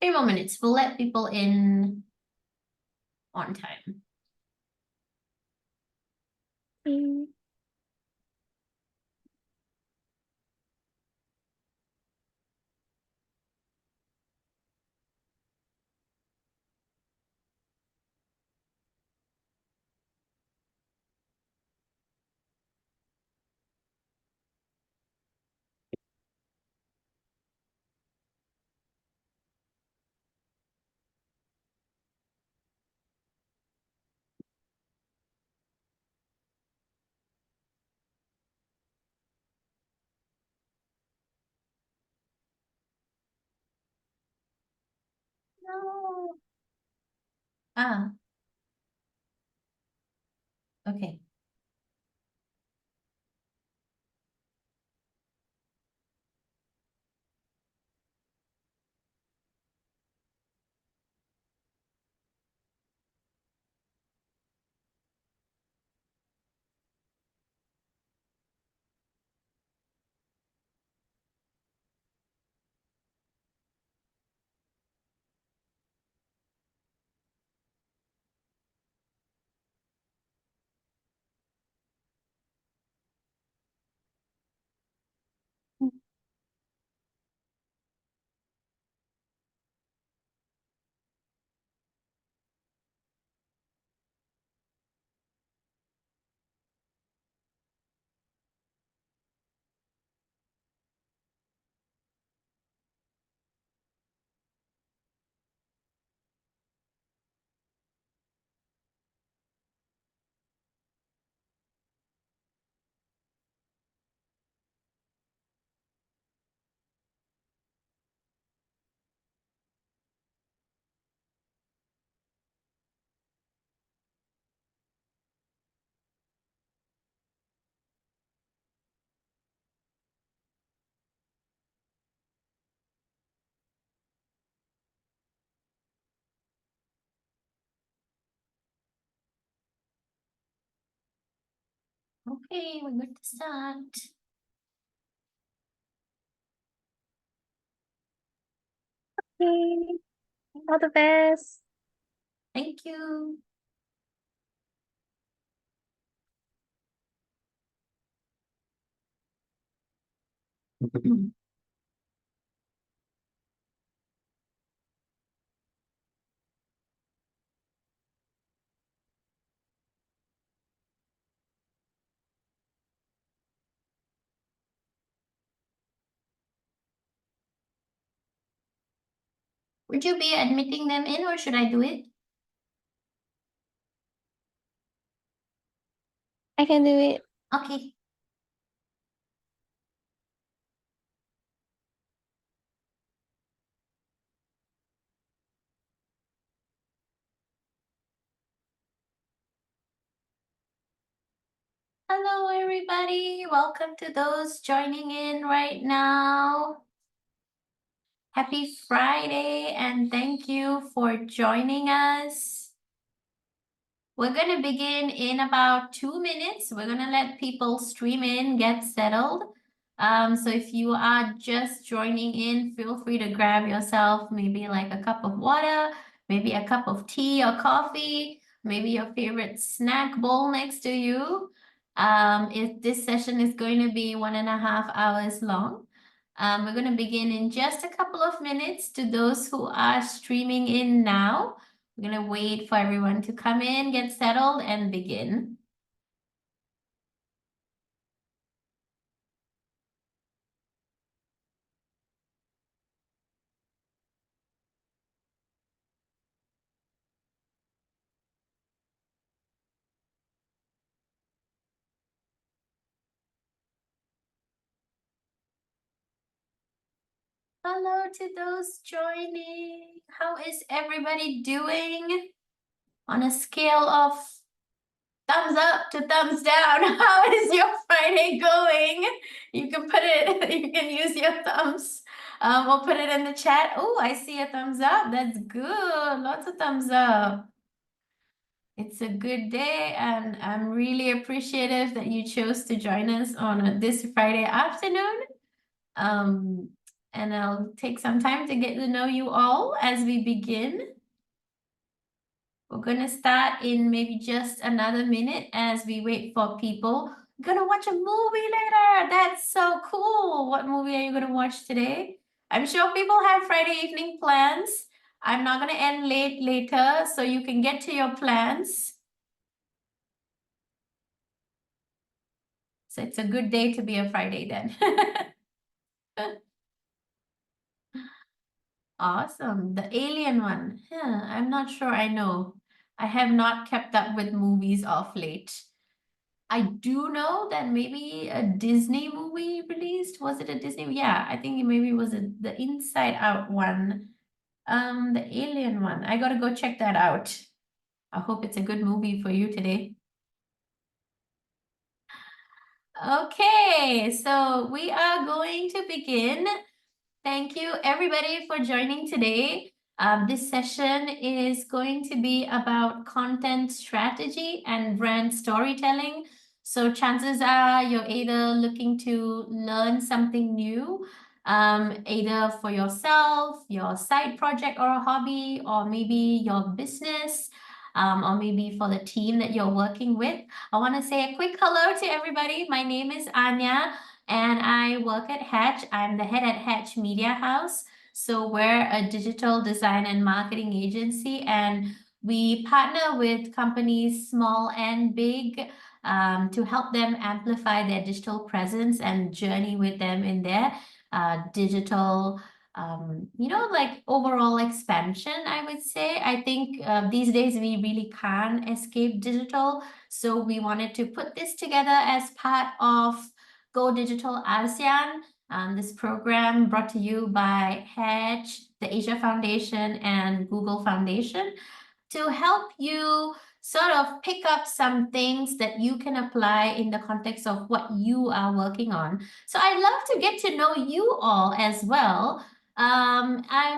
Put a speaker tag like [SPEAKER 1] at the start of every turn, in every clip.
[SPEAKER 1] 3 more minutes. We'll let people in on time. No. Ah. Okay. Okay, we're good to start.
[SPEAKER 2] Okay. All the best.
[SPEAKER 1] Thank you. Would you be admitting them in or should I do it?
[SPEAKER 2] I can do it.
[SPEAKER 1] Okay. Hello, everybody. Welcome to those joining in right now. Happy Friday, and thank you for joining us. We're going to begin in about 2 minutes. We're going to let people stream in, get settled. So if you are just joining in, feel free to grab yourself maybe like a cup of water, maybe a cup of tea or coffee, maybe your favorite snack bowl next to you. If this session is going to be 1.5 hours long. We're going to begin in just a couple of minutes. To those who are streaming in now, we're going to wait for everyone to come in, get settled, and begin. Hello to those joining. How is everybody doing? On a scale of thumbs up to thumbs down, how is your Friday going? You can put it, you can use your thumbs. We'll put it in the chat. Oh, I see a thumbs up. That's good. Lots of thumbs up. It's a good day, and I'm really appreciative that you chose to join us on this Friday afternoon. And I'll take some time to get to know you all as we begin. We're gonna start in maybe just another minute as we wait for people. We're gonna watch a movie later. That's so cool. What movie are you gonna watch today? I'm sure people have Friday evening plans. I'm not gonna end late later, so you can get to your plans. So it's a good day to be a Friday then. Awesome. The Alien one. Yeah, I'm not sure I know. I have not kept up with movies of late. I do know that maybe a Disney movie released. Was it a Disney? Yeah, I think it maybe was the Inside Out one. The Alien one. I gotta go check that out. I hope it's a good movie for you today. Okay, so we are going to begin. Thank you everybody for joining today. This session is going to be about content strategy and brand storytelling. So chances are you're either looking to learn something new, either for yourself, your side project or a hobby, or maybe your business, or maybe for the team that you're working with. I want to say a quick hello to everybody. My name is Anya and I work at Hatch. I'm the head at Hatch Media House. So we're a digital design and marketing agency, and we partner with companies small and big to help them amplify their digital presence and journey with them in their digital like overall expansion, I would say. I think these days we really can't escape digital. So we wanted to put this together as part of Go Digital ASEAN. This program brought to you by Hatch, the Asia Foundation, and Google Foundation to help you sort of pick up some things that you can apply in the context of what you are working on. So I'd love to get to know you all as well.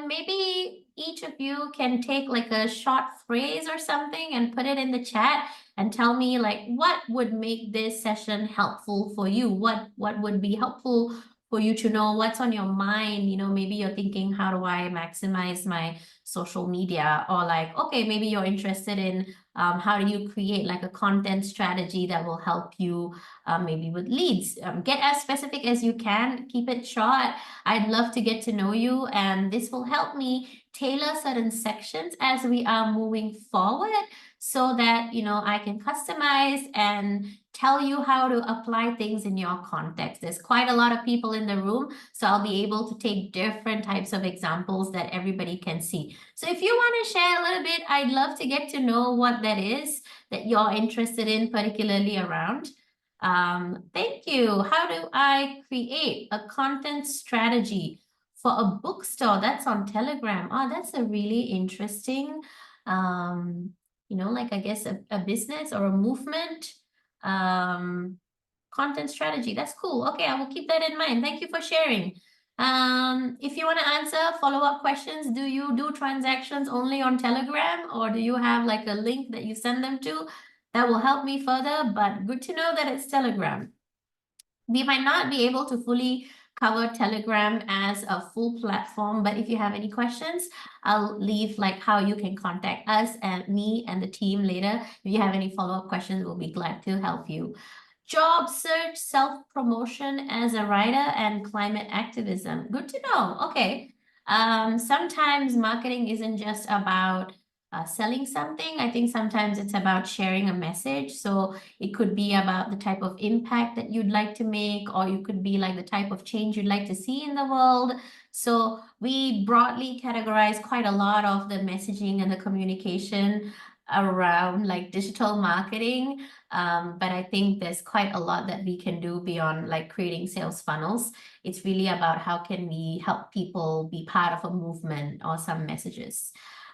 [SPEAKER 1] Maybe each of you can take like a short phrase or something and put it in the chat and tell me like what would make this session helpful for you. What would be helpful for you to know what's on your mind. Maybe you're thinking, how do I maximize my social media? Or like, okay, maybe you're interested in how do you create like a content strategy that will help you maybe with leads. Get as specific as you can, keep it short. I'd love to get to know you, and this will help me tailor certain sections as we are moving forward so that I can customize and tell you how to apply things in your context. There's quite a lot of people in the room, so I'll be able to take different types of examples that everybody can see. So if you want to share a little bit, I'd love to get to know what that is that you're interested in, particularly around. Thank you. How do I create a content strategy for a bookstore that's on Telegram? Oh, that's a really interesting, like I guess a business or a movement content strategy. That's cool. Okay, I will keep that in mind. Thank you for sharing. If you want to answer follow-up questions, do you do transactions only on Telegram, or do you have like a link that you send them to? That will help me further, but good to know that it's Telegram. We might not be able to fully cover Telegram as a full platform, but if you have any questions, I'll leave like how you can contact us and me and the team later. If you have any follow-up questions, we'll be glad to help you. Job search, self-promotion as a writer, and climate activism. Good to know. Okay. Sometimes marketing isn't just about selling something. I think sometimes it's about sharing a message. So it could be about the type of impact that you'd like to make, or you could be like the type of change you'd like to see in the world. So we broadly categorize quite a lot of the messaging and the communication around like digital marketing. But I think there's quite a lot that we can do beyond like creating sales funnels. It's really about how can we help people be part of a movement or some messages.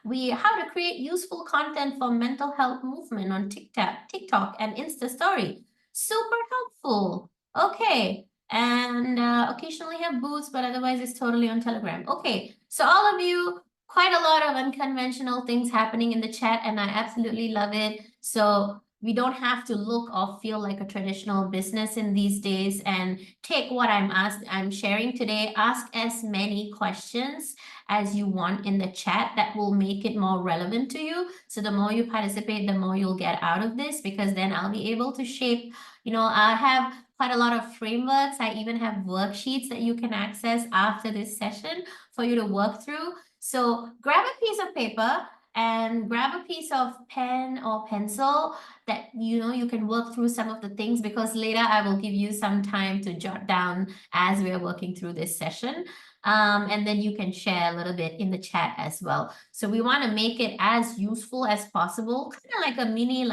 [SPEAKER 1] How to create useful content for mental health movement on TikTok and Insta Story. Super helpful. Okay. And occasionally have booths, but otherwise it's totally on Telegram. Okay. So all of you, quite a lot of unconventional things happening in the chat, and I absolutely love it. So we don't have to look or feel like a traditional business in these days, and take what I'm sharing today. Ask as many questions as you want in the chat that will make it more relevant to you. So the more you participate, the more you'll get out of this, because then I'll be able to shape, I have quite a lot of frameworks. I even have worksheets that you can access after this session for you to work through. So grab a piece of paper and grab a piece of pen or pencil that you can work through some of the things, because later I will give you some time to jot down as we are working through this session. And then you can share a little bit in the chat as well. So we want to make it as useful as possible, kind of like a mini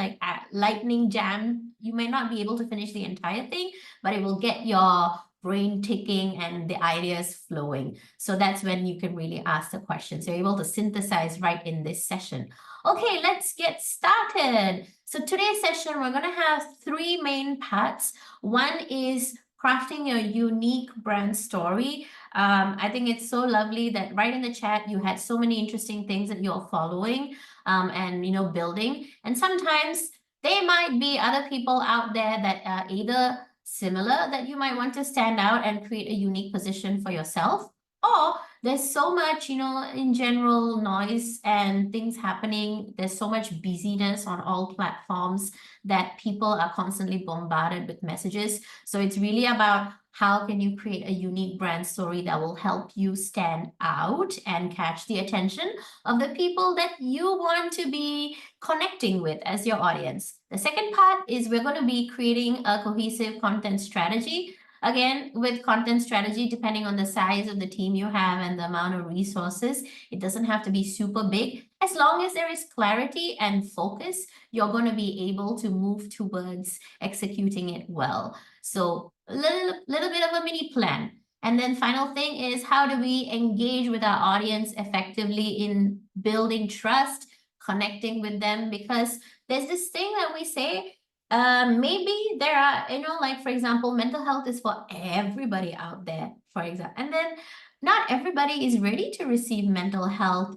[SPEAKER 1] lightning jam. You may not be able to finish the entire thing, but it will get your brain ticking and the ideas flowing. So that's when you can really ask the questions. You're able to synthesize right in this session. Okay, let's get started. So today's session, we're going to have 3 main parts. One is crafting your unique brand story. I think it's so lovely that right in the chat, you had so many interesting things that you're following and building. And sometimes there might be other people out there that are either similar that you might want to stand out and create a unique position for yourself, or there's so much, in general noise and things happening. There's so much busyness on all platforms that people are constantly bombarded with messages. So it's really about how can you create a unique brand story that will help you stand out and catch the attention of the people that you want to be connecting with as your audience. The second part is we're going to be creating a cohesive content strategy. Again, with content strategy, depending on the size of the team you have and the amount of resources, it doesn't have to be super big. As long as there is clarity and focus, you're going to be able to move towards executing it well. So a little bit of a mini plan. And then final thing is, how do we engage with our audience effectively in building trust, connecting with them? Because there's this thing that we say, maybe there are, like, for example, mental health is for everybody out there, for example, and then not everybody is ready to receive mental health,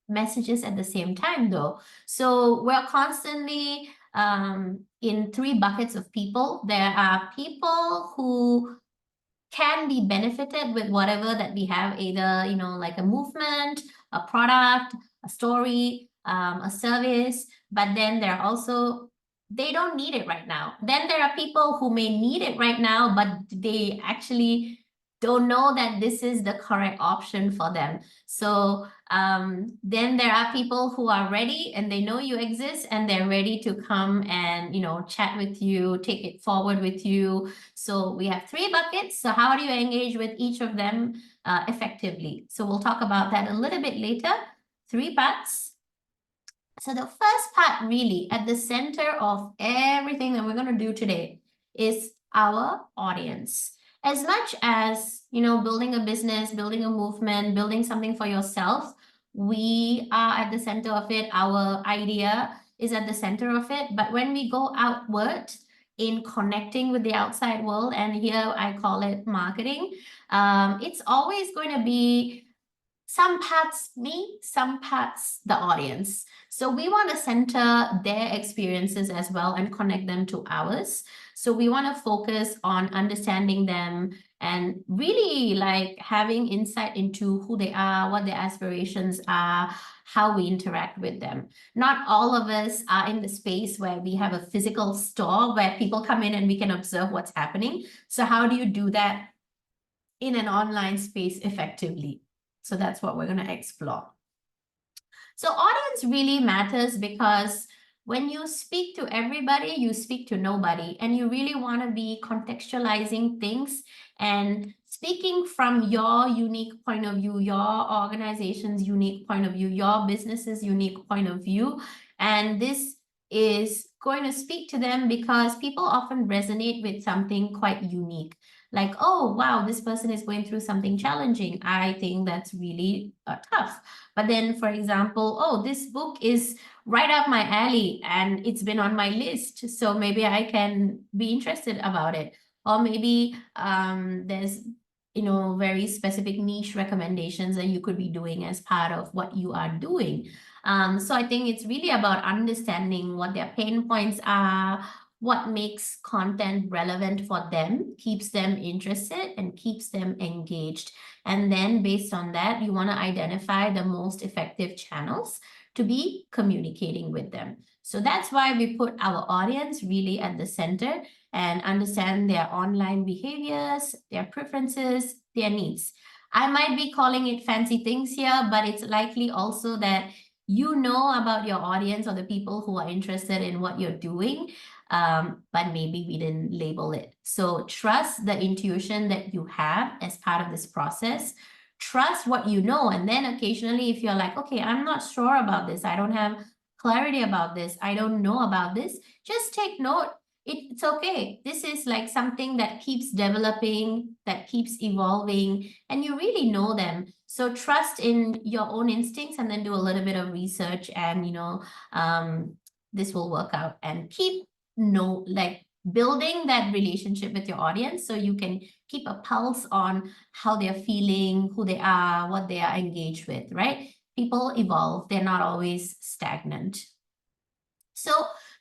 [SPEAKER 1] messages at the same time, though. So we're constantly in 3 buckets of people. There are people who can be benefited with whatever that we have, either, like a movement, a product, a story, a service, but then there are also, they don't need it right now. Then there are people who may need it right now, but they actually don't know that this is the correct option for them. So then there are people who are ready and they know you exist and they're ready to come and, chat with you, take it forward with you. So we have 3 buckets. So how do you engage with each of them effectively? So we'll talk about that a little bit later. 3 parts. So the first part, really at the center of everything that we're going to do today, is our audience. As much as, building a business, building a movement, building something for yourself, we are at the center of it. Our idea is at the center of it. But when we go outward in connecting with the outside world, and here I call it marketing, it's always going to be some parts me, some parts the audience. So we want to center their experiences as well and connect them to ours. So we want to focus on understanding them and really like having insight into who they are, what their aspirations are, how we interact with them. Not all of us are in the space where we have a physical store where people come in and we can observe what's happening. So how do you do that in an online space effectively? So that's what we're going to explore. So audience really matters, because when you speak to everybody, you speak to nobody, and you really want to be contextualizing things and speaking from your unique point of view, your organization's unique point of view, your business's unique point of view. And this is going to speak to them because people often resonate with something quite unique. Like, oh, wow, this person is going through something challenging. I think that's really tough. But then, for example, oh, this book is right up my alley and it's been on my list, so maybe I can be interested about it. Or maybe there's, very specific niche recommendations that you could be doing as part of what you are doing. So I think it's really about understanding what their pain points are, what makes content relevant for them, keeps them interested, and keeps them engaged. And then based on that, you want to identify the most effective channels to be communicating with them. So that's why we put our audience really at the center and understand their online behaviors, their preferences, their needs. I might be calling it fancy things here, but it's likely also that you know about your audience or the people who are interested in what you're doing, but maybe we didn't label it. So trust the intuition that you have as part of this process. Trust what you know. And then occasionally, if you're like, okay, I'm not sure about this, I don't have clarity about this, I don't know about this, just take note. It's okay. This is like something that keeps developing, that keeps evolving, and you really know them. So trust in your own instincts and then do a little bit of research, and this will work out. And keep building that relationship with your audience so you can keep a pulse on how they're feeling, who they are, what they are engaged with, right? People evolve, they're not always stagnant. So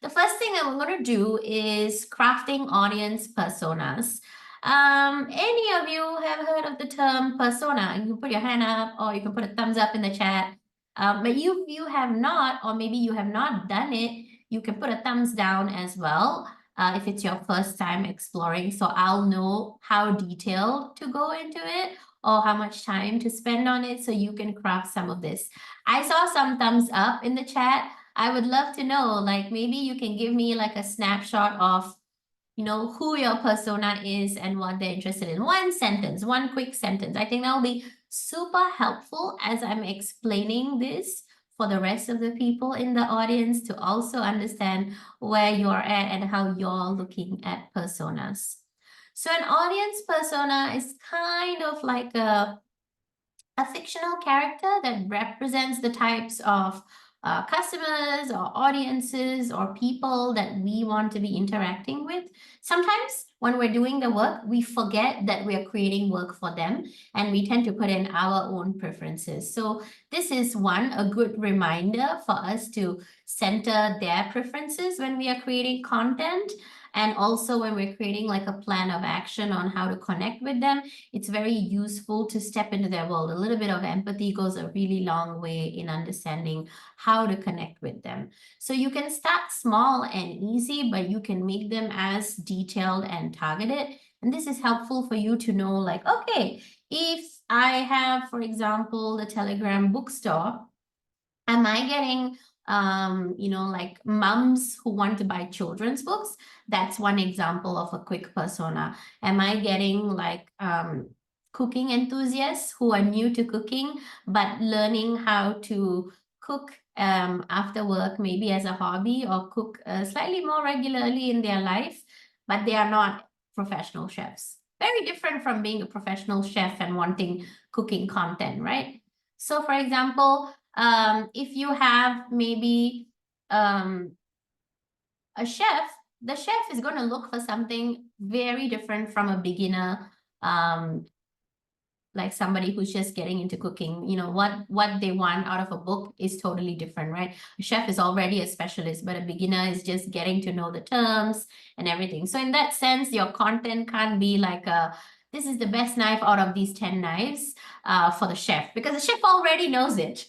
[SPEAKER 1] the first thing that we're going to do is crafting audience personas. Any of you have heard of the term persona? You can put your hand up or you can put a thumbs up in the chat. But if you have not, or maybe you have not done it, you can put a thumbs down as well if it's your first time exploring. So I'll know how detailed to go into it or how much time to spend on it so you can craft some of this. I saw some thumbs up in the chat. I would love to know, like maybe you can give me like a snapshot of, who your persona is and what they're interested in. One sentence, one quick sentence. I think that'll be super helpful as I'm explaining this for the rest of the people in the audience to also understand where you're at and how you're looking at personas. So an audience persona is kind of like a fictional character that represents the types of customers or audiences or people that we want to be interacting with. Sometimes when we're doing the work, we forget that we're creating work for them and we tend to put in our own preferences. So this is a good reminder for us to center their preferences when we are creating content. And also when we're creating like a plan of action on how to connect with them, it's very useful to step into their world. A little bit of empathy goes a really long way in understanding how to connect with them. So you can start small and easy, but you can make them as detailed and targeted. And this is helpful for you to know, like, okay, if I have, for example, the Telegram bookstore, am I getting like moms who want to buy children's books? That's one example of a quick persona. Am I getting like cooking enthusiasts who are new to cooking but learning how to cook after work, maybe as a hobby, or cook slightly more regularly in their life, but they are not professional chefs? Very different from being a professional chef and wanting cooking content, right? So for example, if you have maybe a chef, the chef is going to look for something very different from a beginner, like somebody who's just getting into cooking. What they want out of a book is totally different, right? A chef is already a specialist, but a beginner is just getting to know the terms and everything. So in that sense, your content can't be like this is the best knife out of these 10 knives for the chef, because the chef already knows it.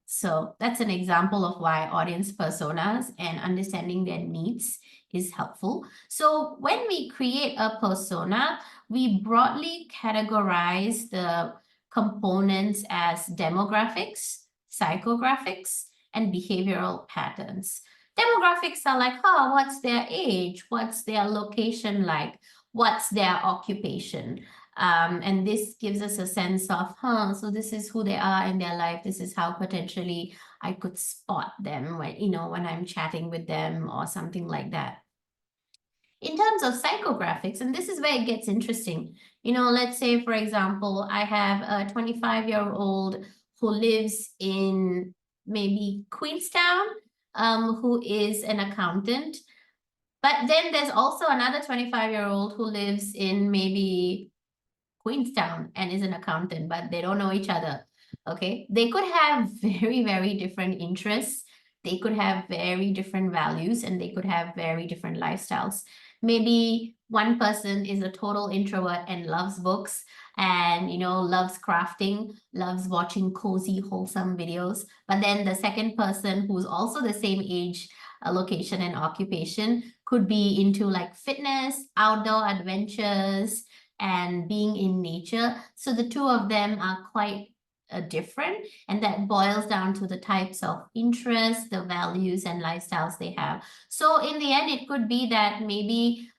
[SPEAKER 1] So that's an example of why audience personas and understanding their needs is helpful. So when we create a persona, we broadly categorize the components as demographics, psychographics, and behavioral patterns. Demographics are like, what's their age? What's their location like? What's their occupation? And this gives us a sense of, so this is who they are in their life. This is how potentially I could spot them when I'm chatting with them or something like that. In terms of psychographics, and this is where it gets interesting. Let's say, for example, I have a 25-year-old who lives in maybe Queenstown, who is an accountant. But then there's also another 25-year-old who lives in maybe Queenstown and is an accountant, but they don't know each other. Okay, they could have very, very different interests. They could have very different values, and they could have very different lifestyles. Maybe one person is a total introvert and loves books and, loves crafting, loves watching cozy, wholesome videos. But then the second person, who's also the same age, location, and occupation, could be into like fitness, outdoor adventures, and being in nature. So the two of them are quite different, and that boils down to the types of interests, the values, and lifestyles they have. So in the end, it could be that maybe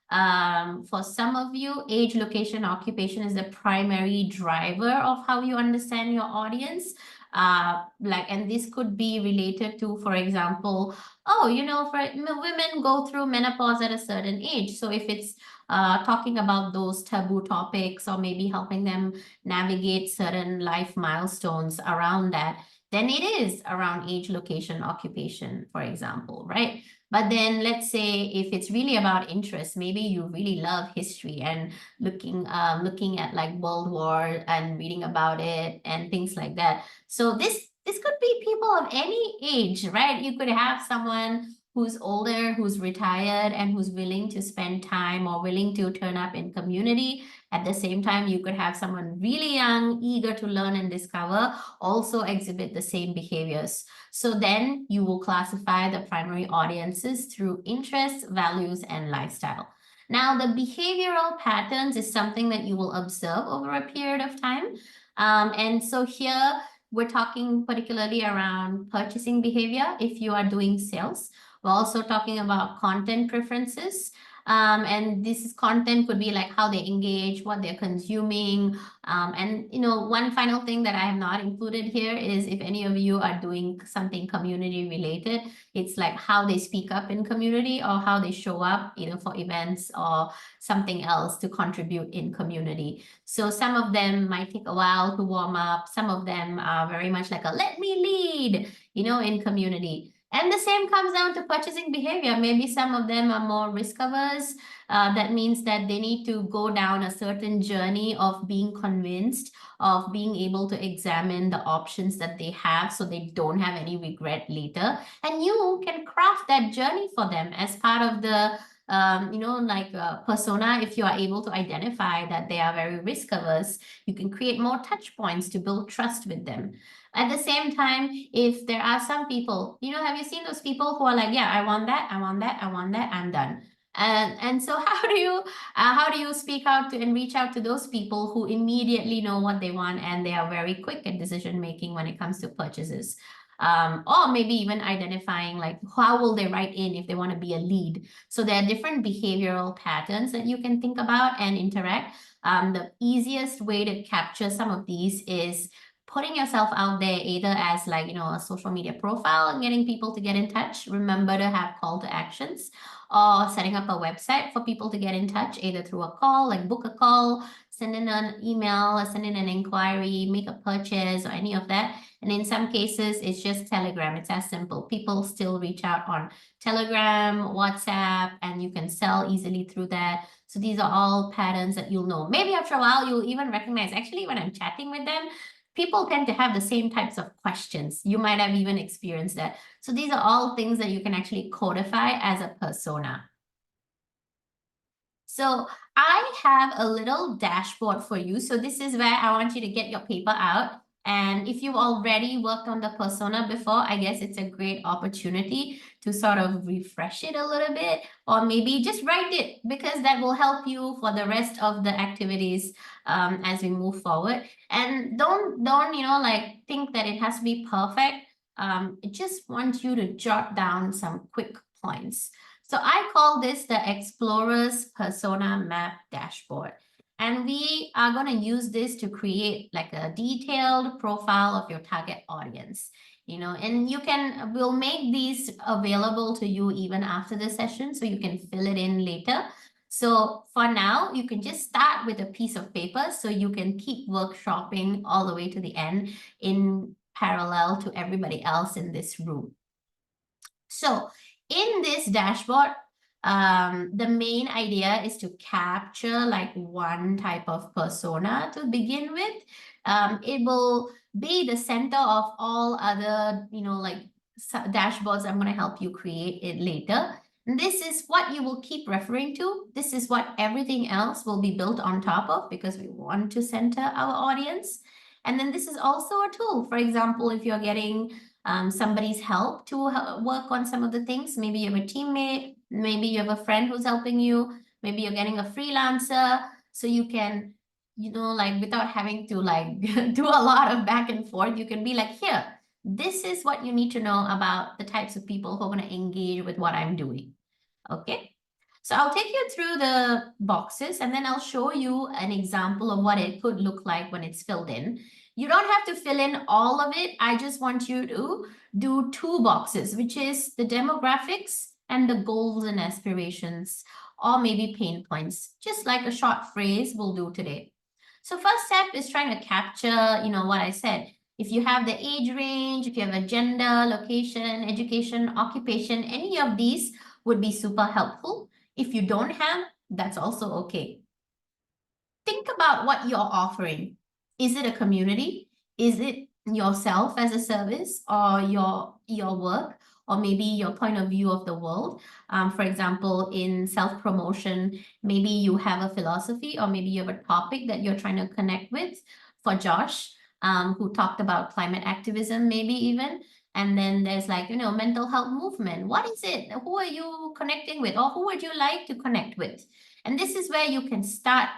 [SPEAKER 1] for some of you, age, location, occupation is the primary driver of how you understand your audience. And this could be related to, for example, women go through menopause at a certain age. So if it's talking about those taboo topics, or maybe helping them navigate certain life milestones around that, then it is around age, location, occupation, for example, right? But then let's say if it's really about interest, maybe you really love history and looking at like World War and reading about it and things like that. So this could be people of any age, right? You could have someone who's older, who's retired, and who's willing to spend time or willing to turn up in community. At the same time, you could have someone really young, eager to learn and discover, also exhibit the same behaviors. So then you will classify the primary audiences through interests, values, and lifestyle. Now, the behavioral patterns is something that you will observe over a period of time. And so here we're talking particularly around purchasing behavior if you are doing sales. We're also talking about content preferences. And this content could be like how they engage, what they're consuming. And one final thing that I have not included here is if any of you are doing something community related, it's like how they speak up in community or how they show up, for events or something else to contribute in community. So some of them might take a while to warm up. Some of them are very much like a let me lead, in community. And the same comes down to purchasing behavior. Maybe some of them are more risk averse. That means that they need to go down a certain journey of being convinced, of being able to examine the options that they have so they don't have any regret later. And you can craft that journey for them as part of the persona. If you are able to identify that they are very risk averse, you can create more touch points to build trust with them. At the same time, if there are some people, have you seen those people who are like, yeah, I want that, I want that, I want that, I'm done. And so how do you speak out to and reach out to those people who immediately know what they want and they are very quick at decision making when it comes to purchases? Or maybe even identifying like how will they write in if they want to be a lead. So there are different behavioral patterns that you can think about and interact. The easiest way to capture some of these is putting yourself out there either as like, a social media profile and getting people to get in touch. Remember to have call to actions, or setting up a website for people to get in touch, either through a call, like book a call, send in an email, or send in an inquiry, make a purchase, or any of that. And in some cases, it's just Telegram. It's as simple. People still reach out on Telegram, WhatsApp, and you can sell easily through that. So these are all patterns that you'll know. Maybe after a while, you'll even recognize, actually, when I'm chatting with them, people tend to have the same types of questions. You might have even experienced that. So these are all things that you can actually codify as a persona. So I have a little dashboard for you. So this is where I want you to get your paper out. And if you've already worked on the persona before, I guess it's a great opportunity to sort of refresh it a little bit, or maybe just write it, because that will help you for the rest of the activities as we move forward. And don't think that it has to be perfect. I just want you to jot down some quick points. So I call this the Explorer's Persona Map Dashboard. And we are going to use this to create like a detailed profile of your target audience. And we'll make these available to you even after the session, so you can fill it in later. So for now, you can just start with a piece of paper so you can keep workshopping all the way to the end in parallel to everybody else in this room. So in this dashboard, the main idea is to capture like one type of persona to begin with. It will be the center of all other, like dashboards I'm going to help you create it later. And this is what you will keep referring to. This is what everything else will be built on top of, because we want to center our audience. And then this is also a tool. For example, if you're getting somebody's help to work on some of the things, maybe you have a teammate, maybe you have a friend who's helping you, maybe you're getting a freelancer, so you can, like without having to like do a lot of back and forth, you can be like, here, this is what you need to know about the types of people who are going to engage with what I'm doing. Okay. So I'll take you through the boxes and then I'll show you an example of what it could look like when it's filled in. You don't have to fill in all of it. I just want you to do 2 boxes, which is the demographics and the goals and aspirations, or maybe pain points, just like a short phrase we'll do today. So first step is trying to capture, what I said. If you have the age range, if you have a gender, location, education, occupation, any of these would be super helpful. If you don't have, that's also okay. Think about what you're offering. Is it a community? Is it yourself as a service, or your work, or maybe your point of view of the world? For example, in self-promotion, maybe you have a philosophy, or maybe you have a topic that you're trying to connect with. For Josh, who talked about climate activism, maybe even. And then there's like, mental health movement. What is it? Who are you connecting with? Or who would you like to connect with? And this is where you can start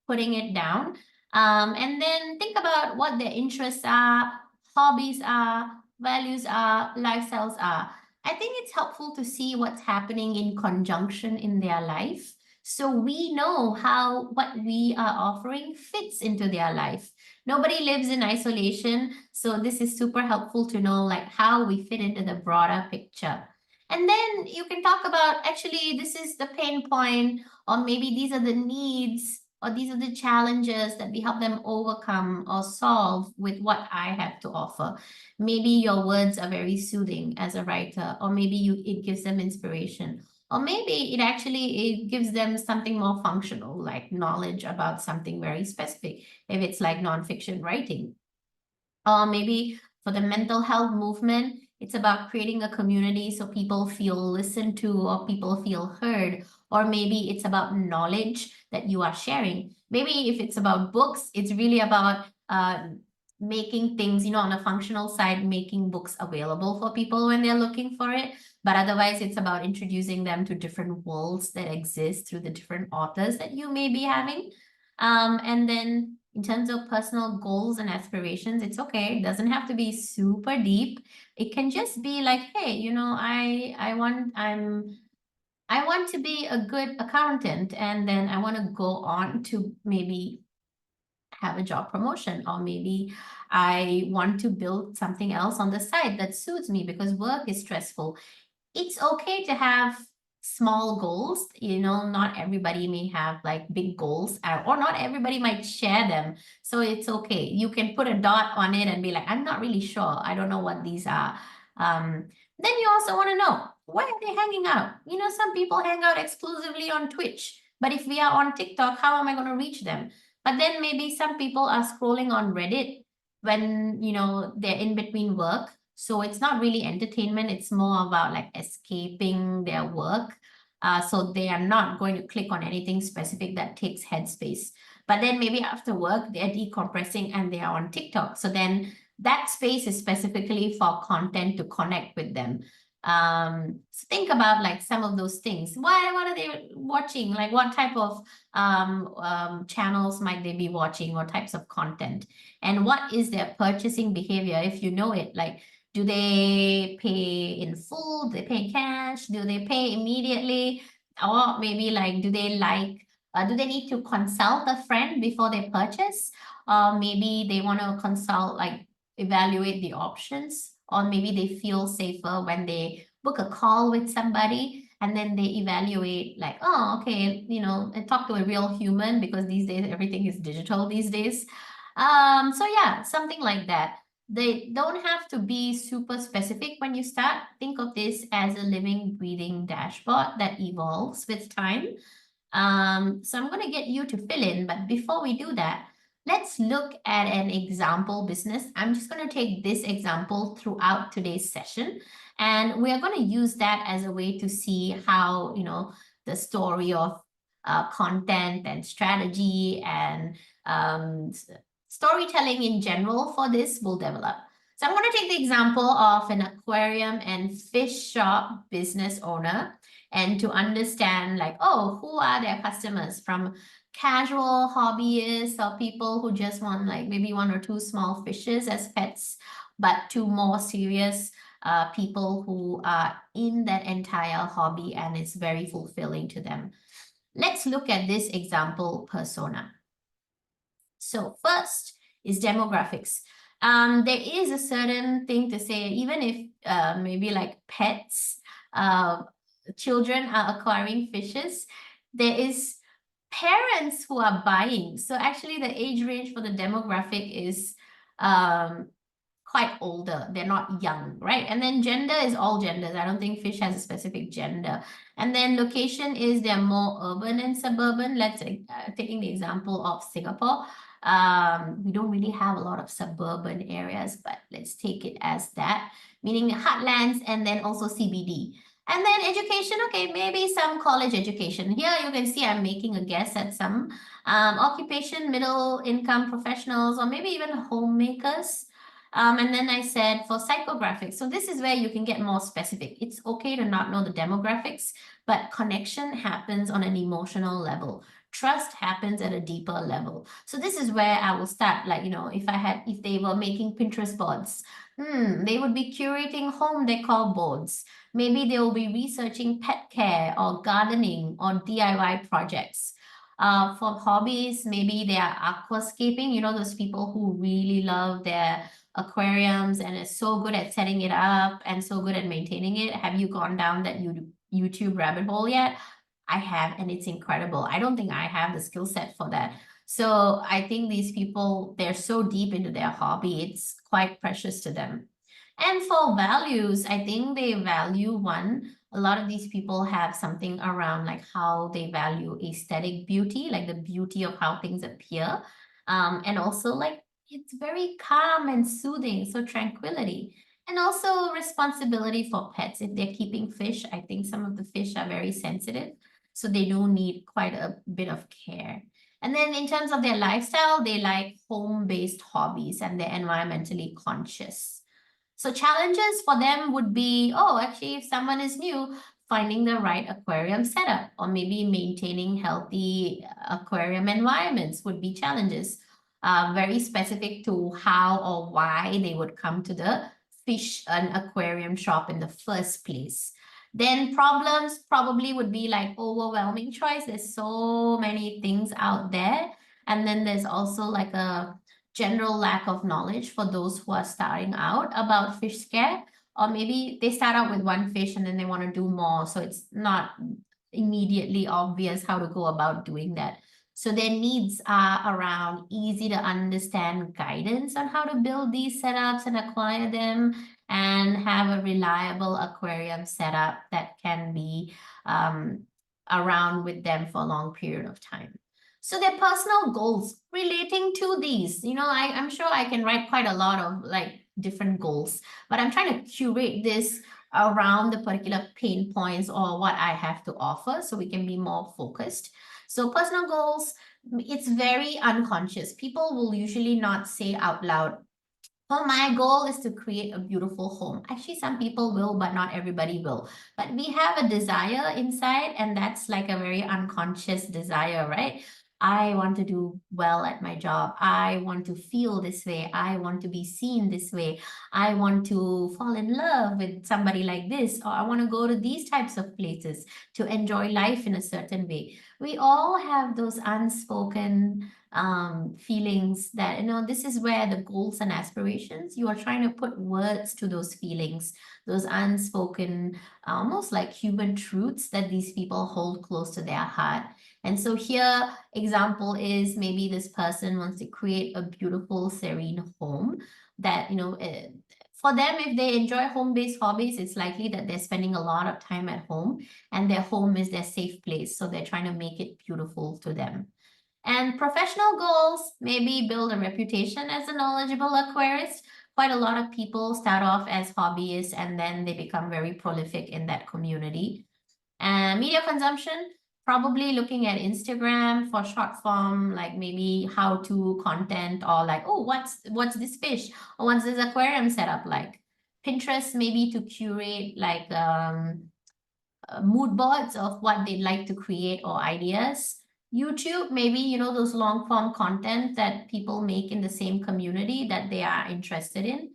[SPEAKER 1] putting it down. And then think about what their interests are, hobbies are, values are, lifestyles are. I think it's helpful to see what's happening in conjunction in their life, so we know how what we are offering fits into their life. Nobody lives in isolation, so this is super helpful to know like how we fit into the broader picture. And then you can talk about, actually, this is the pain point, or maybe these are the needs, or these are the challenges that we help them overcome or solve with what I have to offer. Maybe your words are very soothing as a writer, or maybe it gives them inspiration, or maybe it gives them something more functional, like knowledge about something very specific, if it's like nonfiction writing. Or maybe for the mental health movement, it's about creating a community so people feel listened to, or people feel heard. Or maybe it's about knowledge that you are sharing. Maybe if it's about books, it's really about making things, on a functional side, making books available for people when they're looking for it. But otherwise, it's about introducing them to different worlds that exist through the different authors that you may be having. And then in terms of personal goals and aspirations, it's okay. It doesn't have to be super deep. It can just be like, hey, I want to be a good accountant, and then I want to go on to maybe have a job promotion, or maybe I want to build something else on the side that suits me because work is stressful. It's okay to have small goals. Not everybody may have like big goals, or not everybody might share them. So it's okay. You can put a dot on it and be like, I'm not really sure. I don't know what these are. Then you also want to know, where are they hanging out? Some people hang out exclusively on Twitch, but if we are on TikTok, how am I going to reach them? But then maybe some people are scrolling on Reddit when, they're in between work. So it's not really entertainment. It's more about like escaping their work. So they are not going to click on anything specific that takes headspace. But then maybe after work, they're decompressing and they are on TikTok. So then that space is specifically for content to connect with them. So think about like some of those things. What are they watching? Like what type of channels might they be watching, or types of content? And what is their purchasing behavior, if you know it? Like, do they pay in full? Do they pay cash? Do they pay immediately? Or maybe like, do they need to consult a friend before they purchase? Or maybe they want to consult, like evaluate the options, or maybe they feel safer when they book a call with somebody and then they evaluate like, oh, okay, and talk to a real human, because these days everything is digital these days. So yeah, something like that. They don't have to be super specific when you start. Think of this as a living, breathing dashboard that evolves with time. So I'm going to get you to fill in, but before we do that, Let's look at an example business. I'm just going to take this example throughout today's session, and we are going to use that as a way to see how, the story of content and strategy and storytelling in general for this will develop. So I'm going to take the example of an aquarium and fish shop business owner, and to understand like, oh, who are their customers, from casual hobbyists or people who just want like maybe one or two small fishes as pets, but to more serious people who are in that entire hobby and it's very fulfilling to them. Let's look at this example persona. So first is demographics. There is a certain thing to say, even if maybe like pets, children are acquiring fishes, there is parents who are buying. So actually the age range for the demographic is quite older. They're not young, right? And then gender is all genders. I don't think fish has a specific gender. And then location is they're more urban and suburban. Let's taking the example of Singapore. We don't really have a lot of suburban areas, but let's take it as that, meaning heartlands and then also CBD. And then education, okay, maybe some college education. Here you can see I'm making a guess at some occupation, middle income professionals, or maybe even homemakers. And then I said for psychographics. So this is where you can get more specific. It's okay to not know the demographics, but connection happens on an emotional level. Trust happens at a deeper level. So this is where I will start, like, if they were making Pinterest boards, they would be curating home decor boards. Maybe they will be researching pet care or gardening or DIY projects. For hobbies, maybe they are aquascaping, those people who really love their aquariums and is so good at setting it up and so good at maintaining it. Have you gone down that YouTube rabbit hole yet? I have, and it's incredible. I don't think I have the skill set for that. So I think these people, they're so deep into their hobby, it's quite precious to them. And for values, I think they value a lot of these people have something around like how they value aesthetic beauty, like the beauty of how things appear. And also like it's very calm and soothing, so tranquility. And also responsibility for pets. If they're keeping fish, I think some of the fish are very sensitive, so they do need quite a bit of care. And then in terms of their lifestyle, they like home-based hobbies and they're environmentally conscious. So challenges for them would be, actually, if someone is new, finding the right aquarium setup or maybe maintaining healthy aquarium environments would be challenges. Very specific to how or why they would come to the fish and aquarium shop in the first place. Then problems probably would be like overwhelming choice. There's so many things out there. And then there's also like a general lack of knowledge for those who are starting out about fish care, or maybe they start out with one fish and then they want to do more. So it's not immediately obvious how to go about doing that. So their needs are around easy to understand guidance on how to build these setups and acquire them, and have a reliable aquarium setup that can be around with them for a long period of time. So their personal goals relating to these, I'm sure I can write quite a lot of like different goals, but I'm trying to curate this around the particular pain points or what I have to offer so we can be more focused. So personal goals, it's very unconscious. People will usually not say out loud, oh, my goal is to create a beautiful home. Actually, some people will, but not everybody will. But we have a desire inside, and that's like a very unconscious desire, right? I want to do well at my job. I want to feel this way. I want to be seen this way. I want to fall in love with somebody like this, or I want to go to these types of places to enjoy life in a certain way. We all have those unspoken feelings that, this is where the goals and aspirations, you are trying to put words to those feelings, those unspoken, almost like human truths that these people hold close to their heart. And so here, example is maybe this person wants to create a beautiful, serene home that, for them, if they enjoy home-based hobbies, it's likely that they're spending a lot of time at home and their home is their safe place. So they're trying to make it beautiful to them. And professional goals, maybe build a reputation as a knowledgeable aquarist. Quite a lot of people start off as hobbyists and then they become very prolific in that community. And media consumption, probably looking at Instagram for short form, like maybe how-to content or like, oh, what's this fish? Or what's this aquarium setup like? Pinterest, maybe to curate like mood boards of what they'd like to create or ideas. YouTube, maybe, you know, those long form content that people make in the same community that they are interested in.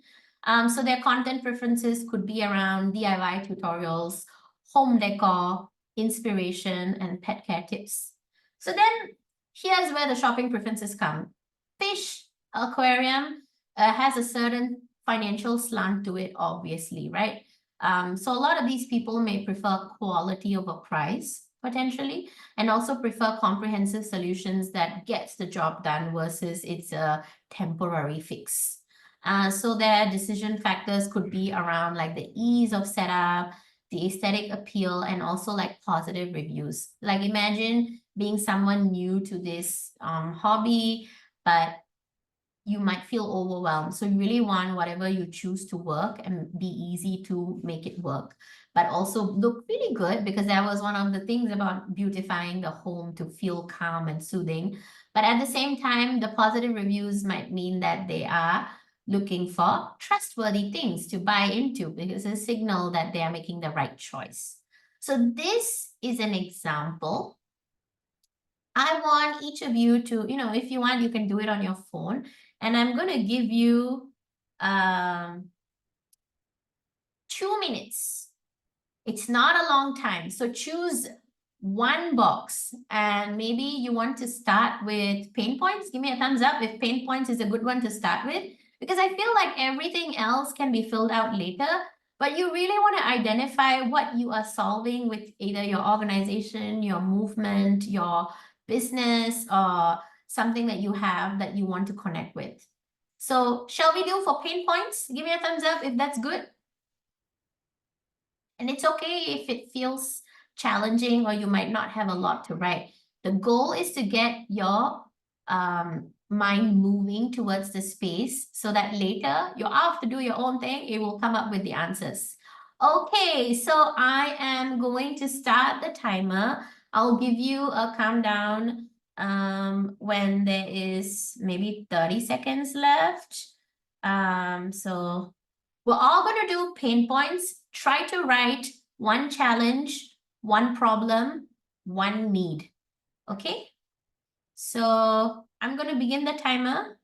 [SPEAKER 1] So their content preferences could be around DIY tutorials, home decor, inspiration, and pet care tips. So then here's where the shopping preferences come. Fish aquarium has a certain financial slant to it, obviously, right? So a lot of these people may prefer quality over price, potentially, and also prefer comprehensive solutions that gets the job done versus it's a temporary fix. So their decision factors could be around like the ease of setup, the aesthetic appeal, and also like positive reviews. Like imagine being someone new to this hobby, but you might feel overwhelmed. So you really want whatever you choose to work and be easy to make it work, but also look really good, because that was one of the things about beautifying the home, to feel calm and soothing. But at the same time, the positive reviews might mean that they are looking for trustworthy things to buy into, because it's a signal that they are making the right choice. So this is an example. I want each of you to, you know, if you want, you can do it on your phone. And I'm going to give you 2 minutes. It's not a long time. So choose one box, and maybe you want to start with pain points. Give me a thumbs up if pain points is a good one to start with, because I feel like everything else can be filled out later. But you really want to identify what you are solving with either your organization, your movement, your business, or something that you have that you want to connect with. So shall we do for pain points? Give me a thumbs up if that's good. And it's okay if it feels challenging or you might not have a lot to write. The goal is to get your mind moving towards the space so that later you're off to do your own thing, it will come up with the answers. Okay, so I am going to start the timer. I'll give you a countdown when there is maybe 30 seconds left. So we're all going to do pain points. Try to write one challenge, one problem, one need. Okay? So I'm going to begin the timer.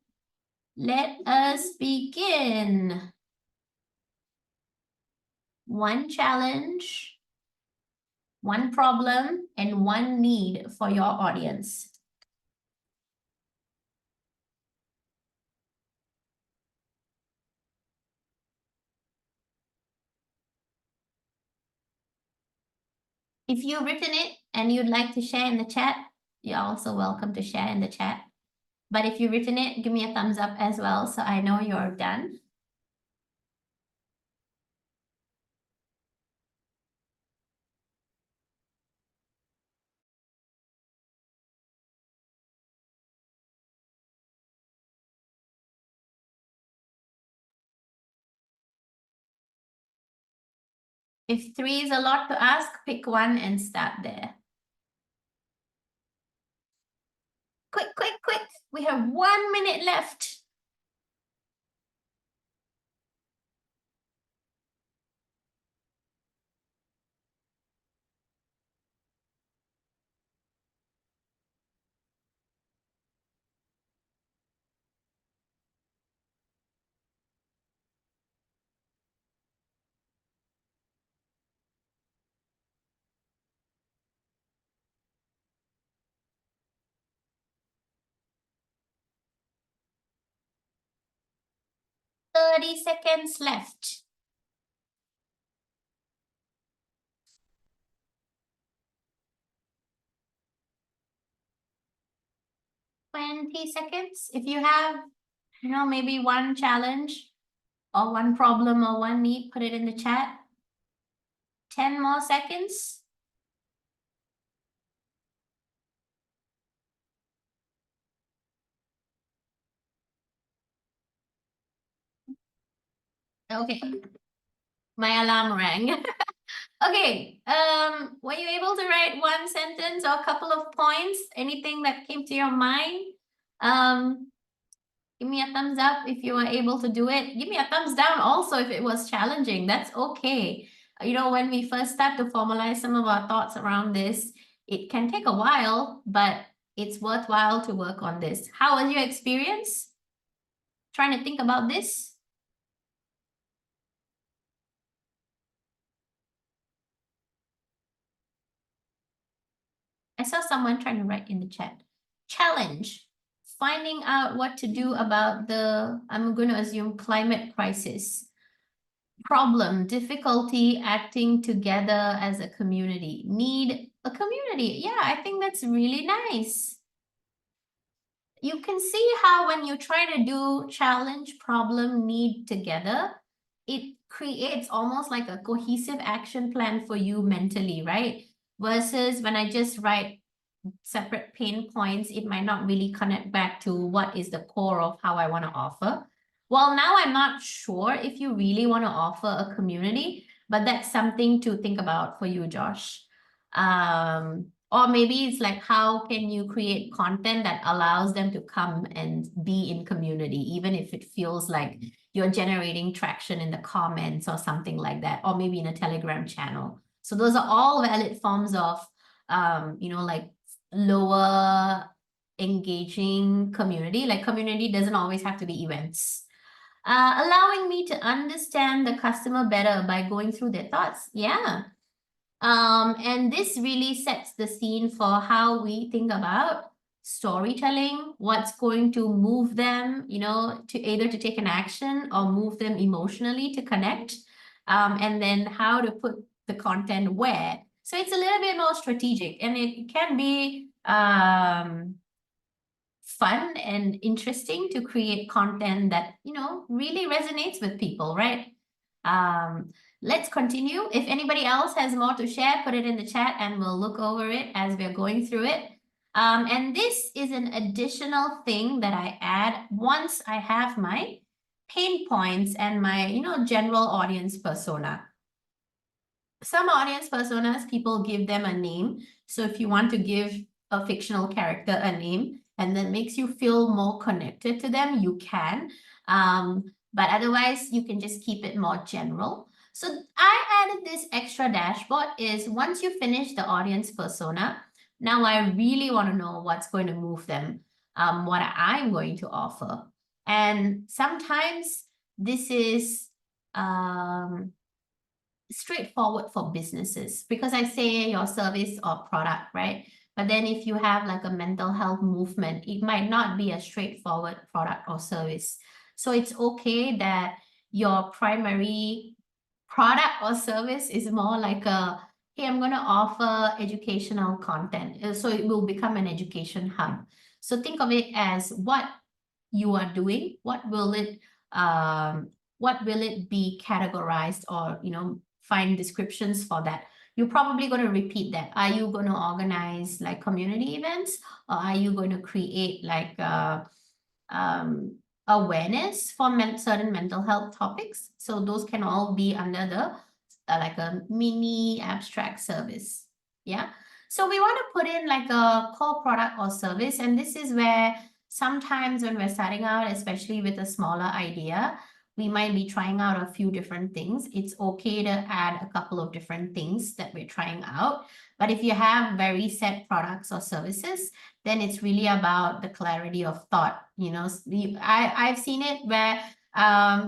[SPEAKER 1] Let us begin. One challenge, one problem, and one need for your audience. If you've written it and you'd like to share in the chat, you're also welcome to share in the chat. But if you've written it, give me a thumbs up as well so I know you're done. If 3 is a lot to ask, pick one and start there. Quick, quick, quick. We have 1 minute left. Thirty seconds left. Twenty seconds. If you have, you know, maybe one challenge or one problem or one need, put it in the chat. 10 more seconds. Okay. My alarm rang. Okay, were you able to write one sentence or a couple of points? Anything that came to your mind? Give me a thumbs up if you were able to do it. Give me a thumbs down also if it was challenging. That's okay. You know, when we first start to formalize some of our thoughts around this, it can take a while, but it's worthwhile to work on this. How was your experience trying to think about this? I saw someone trying to write in the chat. Challenge. Finding out what to do about the, I'm going to assume, climate crisis. Problem, difficulty acting together as a community. Need a community. Yeah, I think that's really nice. You can see how when you try to do challenge, problem, need together, it creates almost like a cohesive action plan for you mentally, right? Versus when I just write separate pain points, it might not really connect back to what is the core of how I want to offer. Well, now I'm not sure if you really want to offer a community, but that's something to think about for you, Josh. Or maybe it's like, how can you create content that allows them to come and be in community, even if it feels like you're generating traction in the comments or something like that, or maybe in a Telegram channel. So those are all valid forms of, like lower engaging community. Like community doesn't always have to be events. Allowing me to understand the customer better by going through their thoughts. Yeah. And this really sets the scene for how we think about storytelling, what's going to move them, to either to take an action or move them emotionally to connect, and then how to put the content where. So it's a little bit more strategic, and it can be fun and interesting to create content that, really resonates with people, right? Let's continue. If anybody else has more to share, put it in the chat and we'll look over it as we're going through it. And this is an additional thing that I add once I have my pain points and my, general audience persona. Some audience personas, people give them a name. So if you want to give a fictional character a name and that makes you feel more connected to them, you can. But otherwise, you can just keep it more general. So I added this extra dashboard is once you finish the audience persona, now I really want to know what's going to move them, what I'm going to offer. And sometimes this is straightforward for businesses because I say your service or product, right? But then if you have like a mental health movement, it might not be a straightforward product or service. So it's okay that your primary product or service is more like a, hey, I'm going to offer educational content. So it will become an education hub. So think of it as what you are doing, what will it be categorized or, find descriptions for that. You're probably going to repeat that. Are you going to organize like community events, or are you going to create like awareness for certain mental health topics? So those can all be under the like a mini abstract service. Yeah. So we want to put in like a core product or service, and this is where sometimes when we're starting out, especially with a smaller idea, we might be trying out a few different things. It's okay to add a couple of different things that we're trying out. But if you have very set products or services, then it's really about the clarity of thought. I've seen it where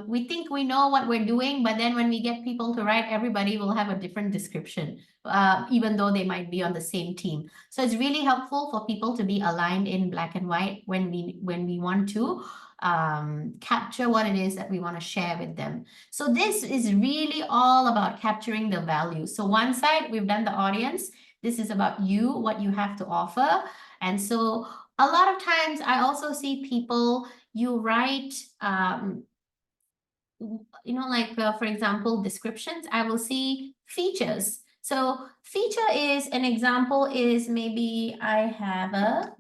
[SPEAKER 1] we think we know what we're doing, but then when we get people to write, everybody will have a different description, even though they might be on the same team. So it's really helpful for people to be aligned in black and white when we want to capture what it is that we want to share with them. So this is really all about capturing the value. So one side, we've done the audience. This is about you, what you have to offer. And so a lot of times I also see people, you write, for example, descriptions, I will see features. So feature is an example is maybe I have a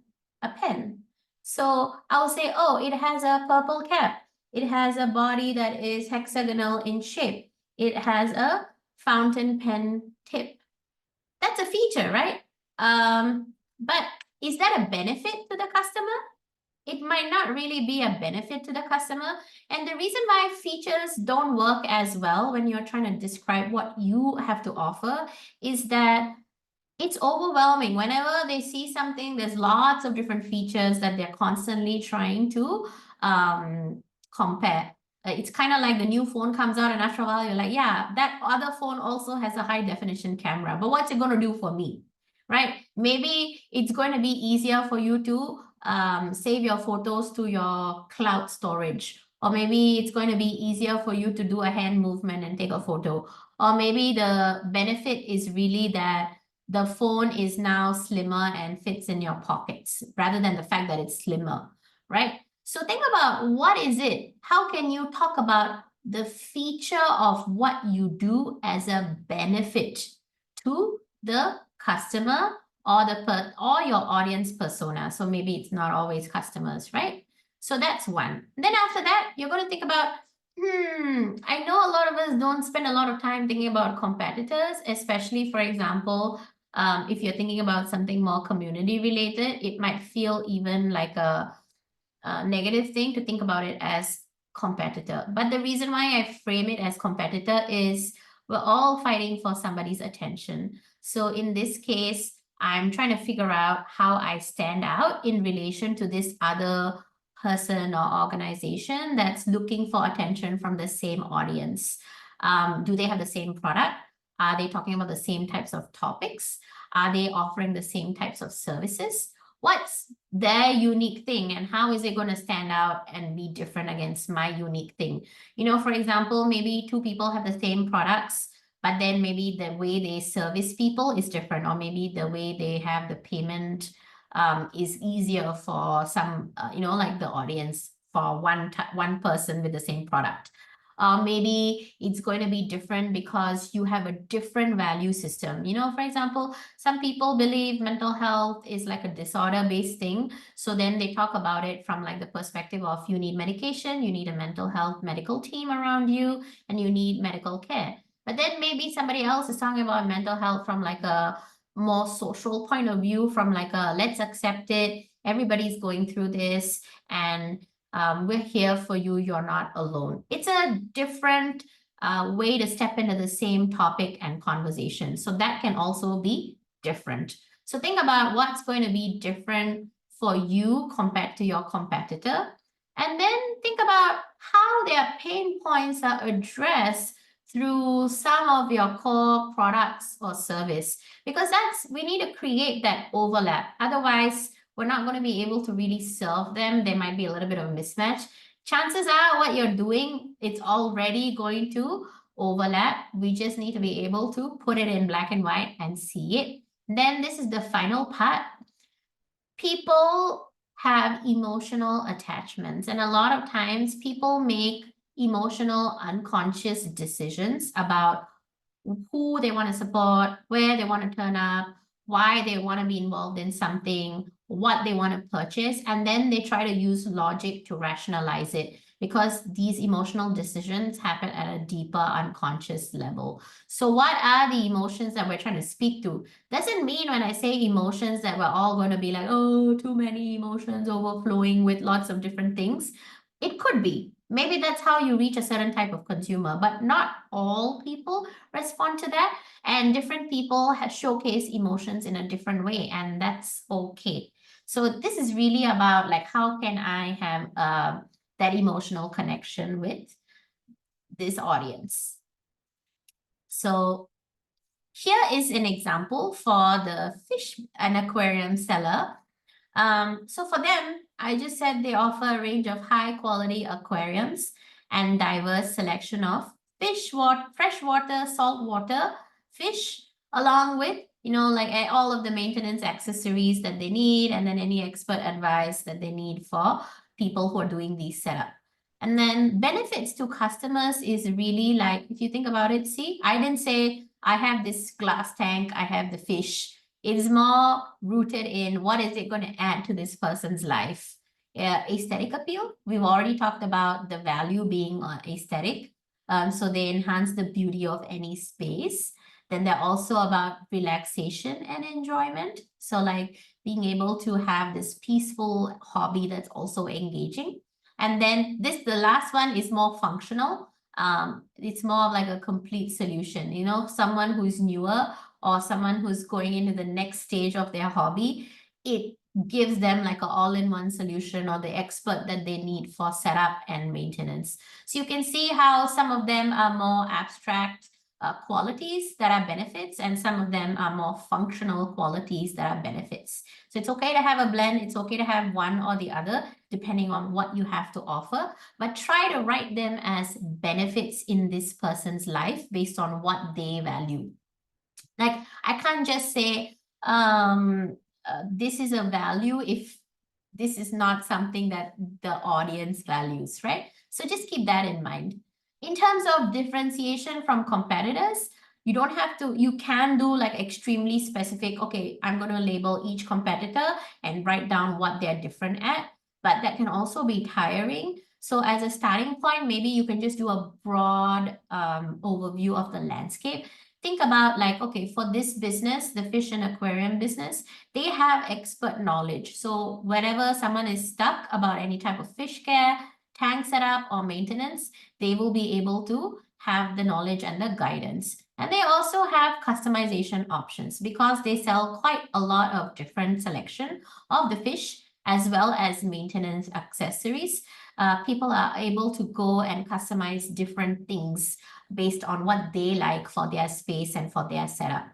[SPEAKER 1] pen. So I'll say, oh, it has a purple cap. It has a body that is hexagonal in shape. It has a fountain pen tip. That's a feature, right? But is that a benefit to the customer? It might not really be a benefit to the customer. And the reason why features don't work as well when you're trying to describe what you have to offer is that it's overwhelming. Whenever they see something, there's lots of different features that they're constantly trying to compare. It's kind of like the new phone comes out, and after a while, you're like, yeah, that other phone also has a high definition camera, but what's it going to do for me? Right? Maybe it's going to be easier for you to save your photos to your cloud storage. Or maybe it's going to be easier for you to do a hand movement and take a photo. Or maybe the benefit is really that the phone is now slimmer and fits in your pockets rather than the fact that it's slimmer, right? So think about what is it? How can you talk about the feature of what you do as a benefit to the customer or or your audience persona? So maybe it's not always customers, right? So that's one. Then after that, you're going to think about, I know a lot of us don't spend a lot of time thinking about competitors, especially, for example, if you're thinking about something more community related, it might feel even like a negative thing to think about it as competitor. But the reason why I frame it as competitor is we're all fighting for somebody's attention. So in this case, I'm trying to figure out how I stand out in relation to this other person or organization that's looking for attention from the same audience. Do they have the same product? Are they talking about the same types of topics? Are they offering the same types of services? What's their unique thing and how is it going to stand out and be different against my unique thing? You know, for example, maybe two people have the same products, but then maybe the way they service people is different, or maybe the way they have the payment is easier for some, like the audience for one person with the same product. Maybe it's going to be different because you have a different value system. You know, for example, some people believe mental health is like a disorder-based thing. So then they talk about it from like the perspective of you need medication, you need a mental health medical team around you, and you need medical care. But then maybe somebody else is talking about mental health from like a more social point of view, from like a let's accept it, everybody's going through this, and we're here for you, you're not alone. It's a different way to step into the same topic and conversation. So that can also be different. So think about what's going to be different for you compared to your competitor. And then think about how their pain points are addressed through some of your core products or service. Because we need to create that overlap. Otherwise, we're not going to be able to really serve them. There might be a little bit of a mismatch. Chances are what you're doing, it's already going to overlap. We just need to be able to put it in black and white and see it. Then this is the final part. People have emotional attachments, and a lot of times people make emotional unconscious decisions about who they want to support, where they want to turn up, why they want to be involved in something, what they want to purchase, and then they try to use logic to rationalize it, because these emotional decisions happen at a deeper unconscious level. So what are the emotions that we're trying to speak to? Doesn't mean when I say emotions that we're all going to be like, oh, too many emotions overflowing with lots of different things. It could be. Maybe that's how you reach a certain type of consumer, but not all people respond to that. And different people showcase emotions in a different way, and that's okay. So this is really about like, how can I have that emotional connection with this audience? So here is an example for the fish and aquarium seller. So for them, I just said they offer a range of high quality aquariums and diverse selection of freshwater, saltwater fish, along with, like all of the maintenance accessories that they need, and then any expert advice that they need for people who are doing these setup. And then benefits to customers is really like, if you think about it, see, I didn't say I have this glass tank, I have the fish. It is more rooted in what is it going to add to this person's life. aesthetic appeal. We've already talked about the value being aesthetic. So they enhance the beauty of any space. Then they're also about relaxation and enjoyment. So like being able to have this peaceful hobby that's also engaging. And then the last one is more functional. It's more of like a complete solution, you know, someone who's newer or someone who's going into the next stage of their hobby, it gives them like an all-in-one solution or the expert that they need for setup and maintenance. So you can see how some of them are more abstract qualities that are benefits, and some of them are more functional qualities that are benefits. So it's okay to have a blend. It's okay to have one or the other, depending on what you have to offer, but try to write them as benefits in this person's life based on what they value. Like, I can't just say, this is a value if this is not something that the audience values, right? So just keep that in mind. In terms of differentiation from competitors, you don't have to, you can do like extremely specific, okay, I'm going to label each competitor and write down what they're different at, but that can also be tiring. So as a starting point, maybe you can just do a broad overview of the landscape. Think about like, okay, for this business, the fish and aquarium business, they have expert knowledge. So whenever someone is stuck about any type of fish care, tank setup, or maintenance, they will be able to have the knowledge and the guidance. And they also have customization options because they sell quite a lot of different selection of the fish as well as maintenance accessories. People are able to go and customize different things based on what they like for their space and for their setup.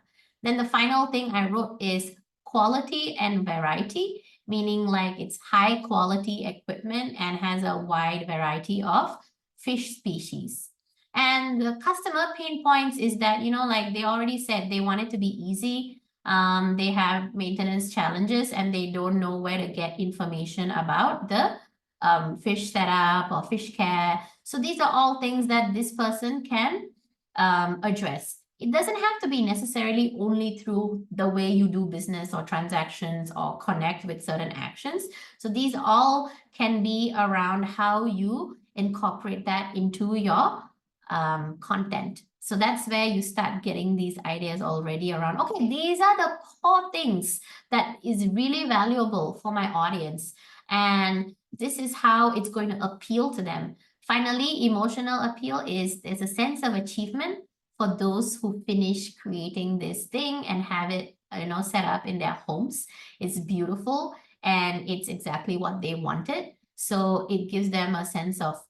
[SPEAKER 1] Then the final thing I wrote is quality and variety, meaning like it's high quality equipment and has a wide variety of fish species. And the customer pain points is that, you know, like they already said, they want it to be easy. They have maintenance challenges and they don't know where to get information about the fish setup or fish care. So these are all things that this person can address. It doesn't have to be necessarily only through the way you do business or transactions or connect with certain actions. So these all can be around how you incorporate that into your content. So that's where you start getting these ideas already around, okay, these are the core things that is really valuable for my audience. And this is how it's going to appeal to them. Finally, emotional appeal is there's a sense of achievement for those who finish creating this thing and have it, you know, set up in their homes. It's beautiful and it's exactly what they wanted. So it gives them a sense of,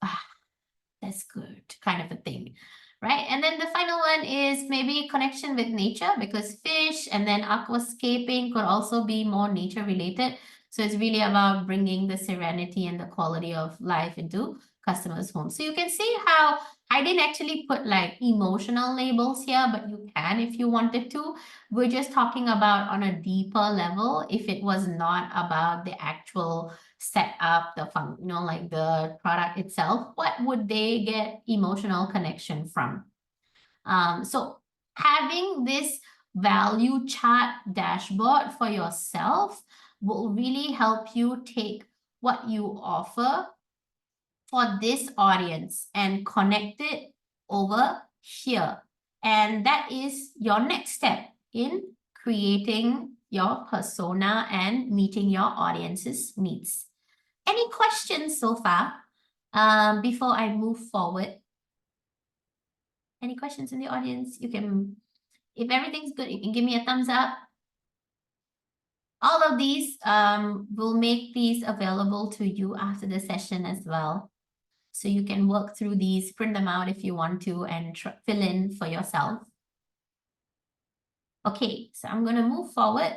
[SPEAKER 1] that's good, kind of a thing, right? And then the final one is maybe connection with nature, because fish and then aquascaping could also be more nature related. So it's really about bringing the serenity and the quality of life into customers' homes. So you can see how I didn't actually put like emotional labels here, but you can if you wanted to. We're just talking about on a deeper level if it was not about the actual set up the fun, you know, like the product itself, what would they get emotional connection from? So having this value chart dashboard for yourself will really help you take what you offer for this audience and connect it over here. And that is your next step in creating your persona and meeting your audience's needs. Any questions so far before I move forward? Any questions in the audience? You can, if everything's good, you can give me a thumbs up. All of these will make these available to you after the session as well. So you can work through these, print them out if you want to, and fill in for yourself. Okay, so I'm going to move forward.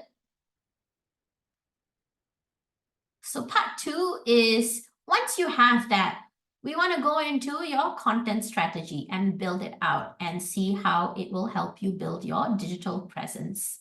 [SPEAKER 1] So part 2 is once you have that, we want to go into your content strategy and build it out and see how it will help you build your digital presence.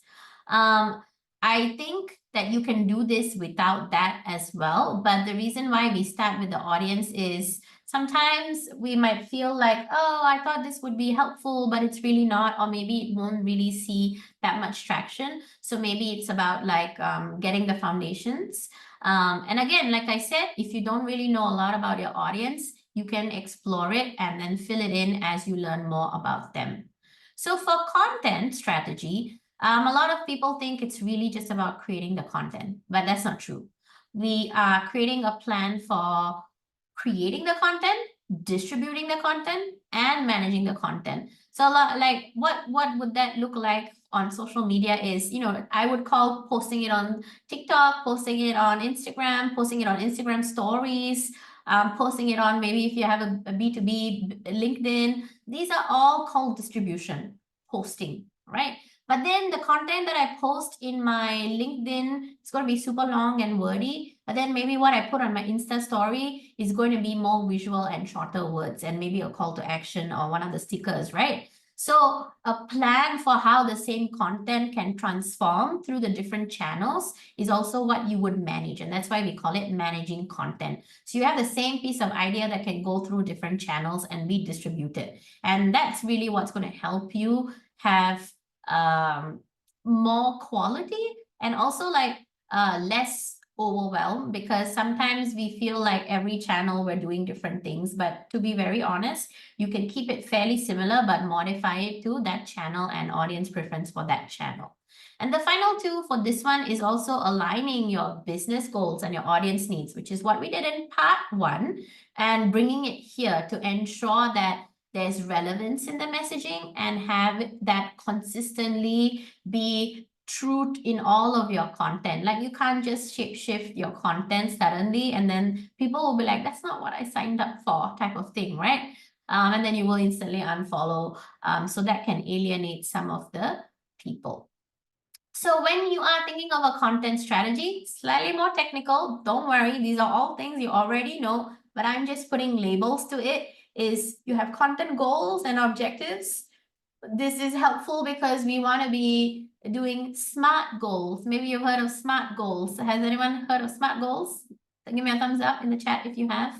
[SPEAKER 1] I think that you can do this without that as well. But the reason why we start with the audience is Sometimes we might feel like, oh, I thought this would be helpful, but it's really not, or maybe it won't really see that much traction. So maybe it's about like getting the foundations. And again, like I said, if you don't really know a lot about your audience, you can explore it and then fill it in as you learn more about them. So for content strategy, a lot of people think it's really just about creating the content, but that's not true. We are creating a plan for creating the content, distributing the content, and managing the content. So like what would that look like on social media is, I would call posting it on TikTok, posting it on Instagram, posting it on Instagram stories, posting it on maybe if you have a B2B LinkedIn. These are all called distribution, posting, right? But then the content that I post in my LinkedIn is going to be super long and wordy. But then maybe what I put on my Insta story is going to be more visual and shorter words and maybe a call to action or one of the stickers, right? So a plan for how the same content can transform through the different channels is also what you would manage. And that's why we call it managing content. So you have the same piece of idea that can go through different channels and be distributed. And that's really what's going to help you have more quality and also like less overwhelmed, because sometimes we feel like every channel we're doing different things, but to be very honest, you can keep it fairly similar but modify it to that channel and audience preference for that channel. And the final tool for this one is also aligning your business goals and your audience needs, which is what we did in part 1, and bringing it here to ensure that there's relevance in the messaging and have that consistently be true in all of your content. Like you can't just shift your content suddenly and then people will be like, that's not what I signed up for, type of thing, right? And then you will instantly unfollow. So that can alienate some of the people. So when you are thinking of a content strategy, slightly more technical, don't worry, these are all things you already know, but I'm just putting labels to it. Is you have content goals and objectives. This is helpful because we want to be doing SMART goals. Maybe you've heard of SMART goals. Has anyone heard of SMART goals? Give me a thumbs up in the chat if you have.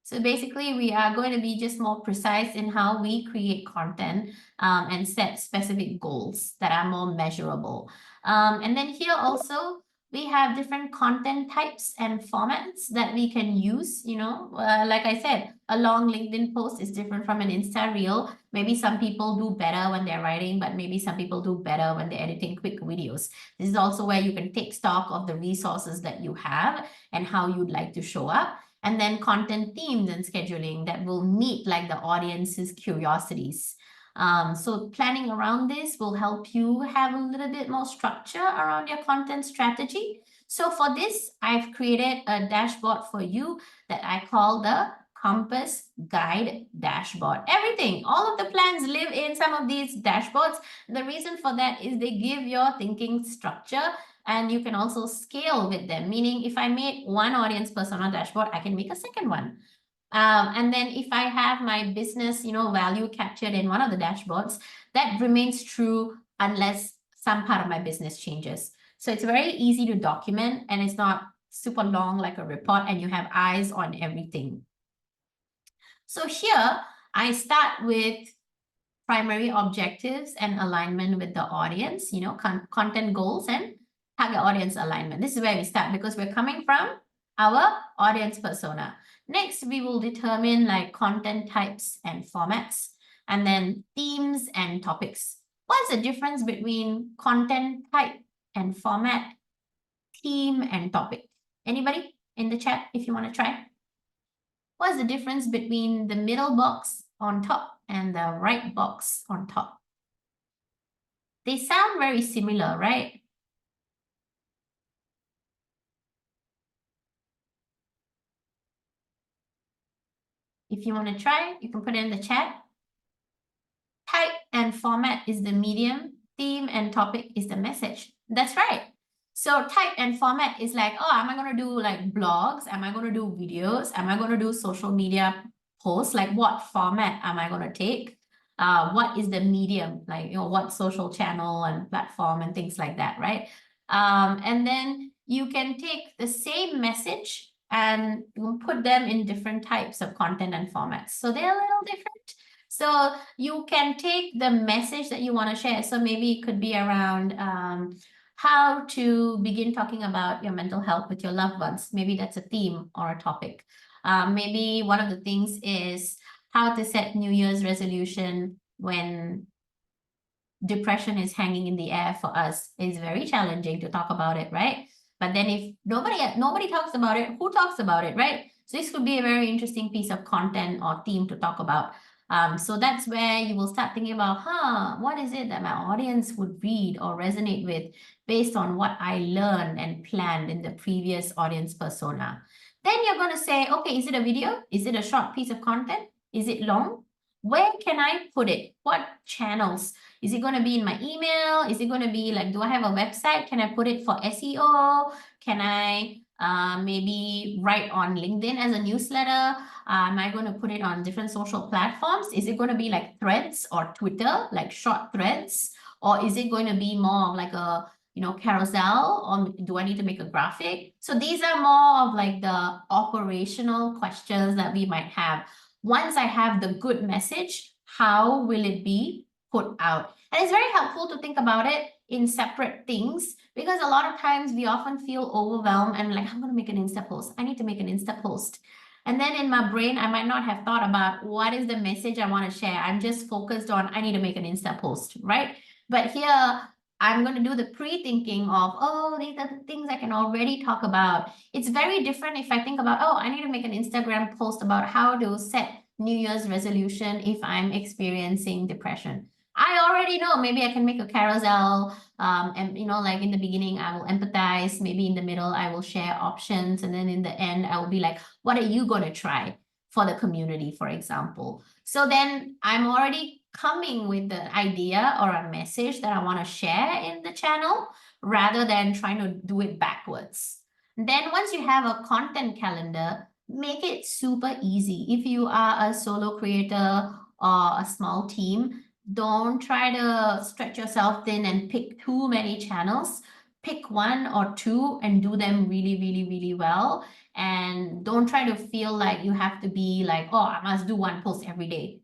[SPEAKER 1] So basically, we are going to be just more precise in how we create content and set specific goals that are more measurable. And then here also, we have different content types and formats that we can use. Like I said, a long LinkedIn post is different from an Insta reel. Maybe some people do better when they're writing, but maybe some people do better when they're editing quick videos. This is also where you can take stock of the resources that you have and how you'd like to show up. And then content themes and scheduling that will meet like the audience's curiosities. So planning around this will help you have a little bit more structure around your content strategy. So for this, I've created a dashboard for you that I call the Compass Guide Dashboard. Everything, all of the plans live in some of these dashboards. The reason for that is they give your thinking structure, and you can also scale with them. Meaning if I made one audience persona dashboard, I can make a second one. And then if I have my business, value captured in one of the dashboards, that remains true unless some part of my business changes. So it's very easy to document and it's not super long like a report, and you have eyes on everything. So here I start with primary objectives and alignment with the audience, content goals and target audience alignment. This is where we start because we're coming from our audience persona. Next, we will determine like content types and formats, and then themes and topics. What's the difference between content type and format, theme and topic? Anybody in the chat if you want to try? What's the difference between the middle box on top and the right box on top? They sound very similar, right? If you want to try, you can put it in the chat. Type and format is the medium, theme and topic is the message. That's right. So type and format is like, oh, am I going to do like blogs? Am I going to do videos? Am I going to do social media posts? Like what format am I going to take? What is the medium? Like, what social channel and platform and things like that, right? And then you can take the same message and you put them in different types of content and formats. So they're a little different. So you can take the message that you want to share. So maybe it could be around how to begin talking about your mental health with your loved ones. Maybe that's a theme or a topic. Maybe one of the things is how to set New Year's resolution when depression is hanging in the air for us. Is very challenging to talk about it, right? But then if nobody talks about it, who talks about it, right? So this could be a very interesting piece of content or theme to talk about. So that's where you will start thinking about, what is it that my audience would read or resonate with based on what I learned and planned in the previous audience persona. Then you're going to say, okay, is it a video? Is it a short piece of content? Is it long? Where can I put it? What channels? Is it going to be in my email? Is it going to be like, do I have a website? Can I put it for SEO? Can I maybe write on LinkedIn as a newsletter? Am I going to put it on different social platforms? Is it going to be like Threads or Twitter, like short threads? Or is it going to be more like a carousel, or do I need to make a graphic? So these are more of like the operational questions that we might have. Once I have the good message, how will it be put out? And it's very helpful to think about it in separate things, because a lot of times we often feel overwhelmed and like, I'm going to make an Insta post. I need to make an Insta post. And then in my brain, I might not have thought about what is the message I want to share. I'm just focused on, I need to make an Insta post, right? But here, I'm going to do the pre-thinking of, these are the things I can already talk about. It's very different if I think about, I need to make an Instagram post about how to set New Year's resolution if I'm experiencing depression. I already know, maybe I can make a carousel, and like in the beginning, I will empathize. Maybe in the middle, I will share options. And then in the end, I will be like, what are you going to try for the community, for example? So then I'm already coming with the idea or a message that I want to share in the channel rather than trying to do it backwards. Then once you have a content calendar, make it super easy. If you are a solo creator or a small team, don't try to stretch yourself thin and pick too many channels. Pick one or two and do them really, really, really well. And don't try to feel like you have to be like, I must do one post every day.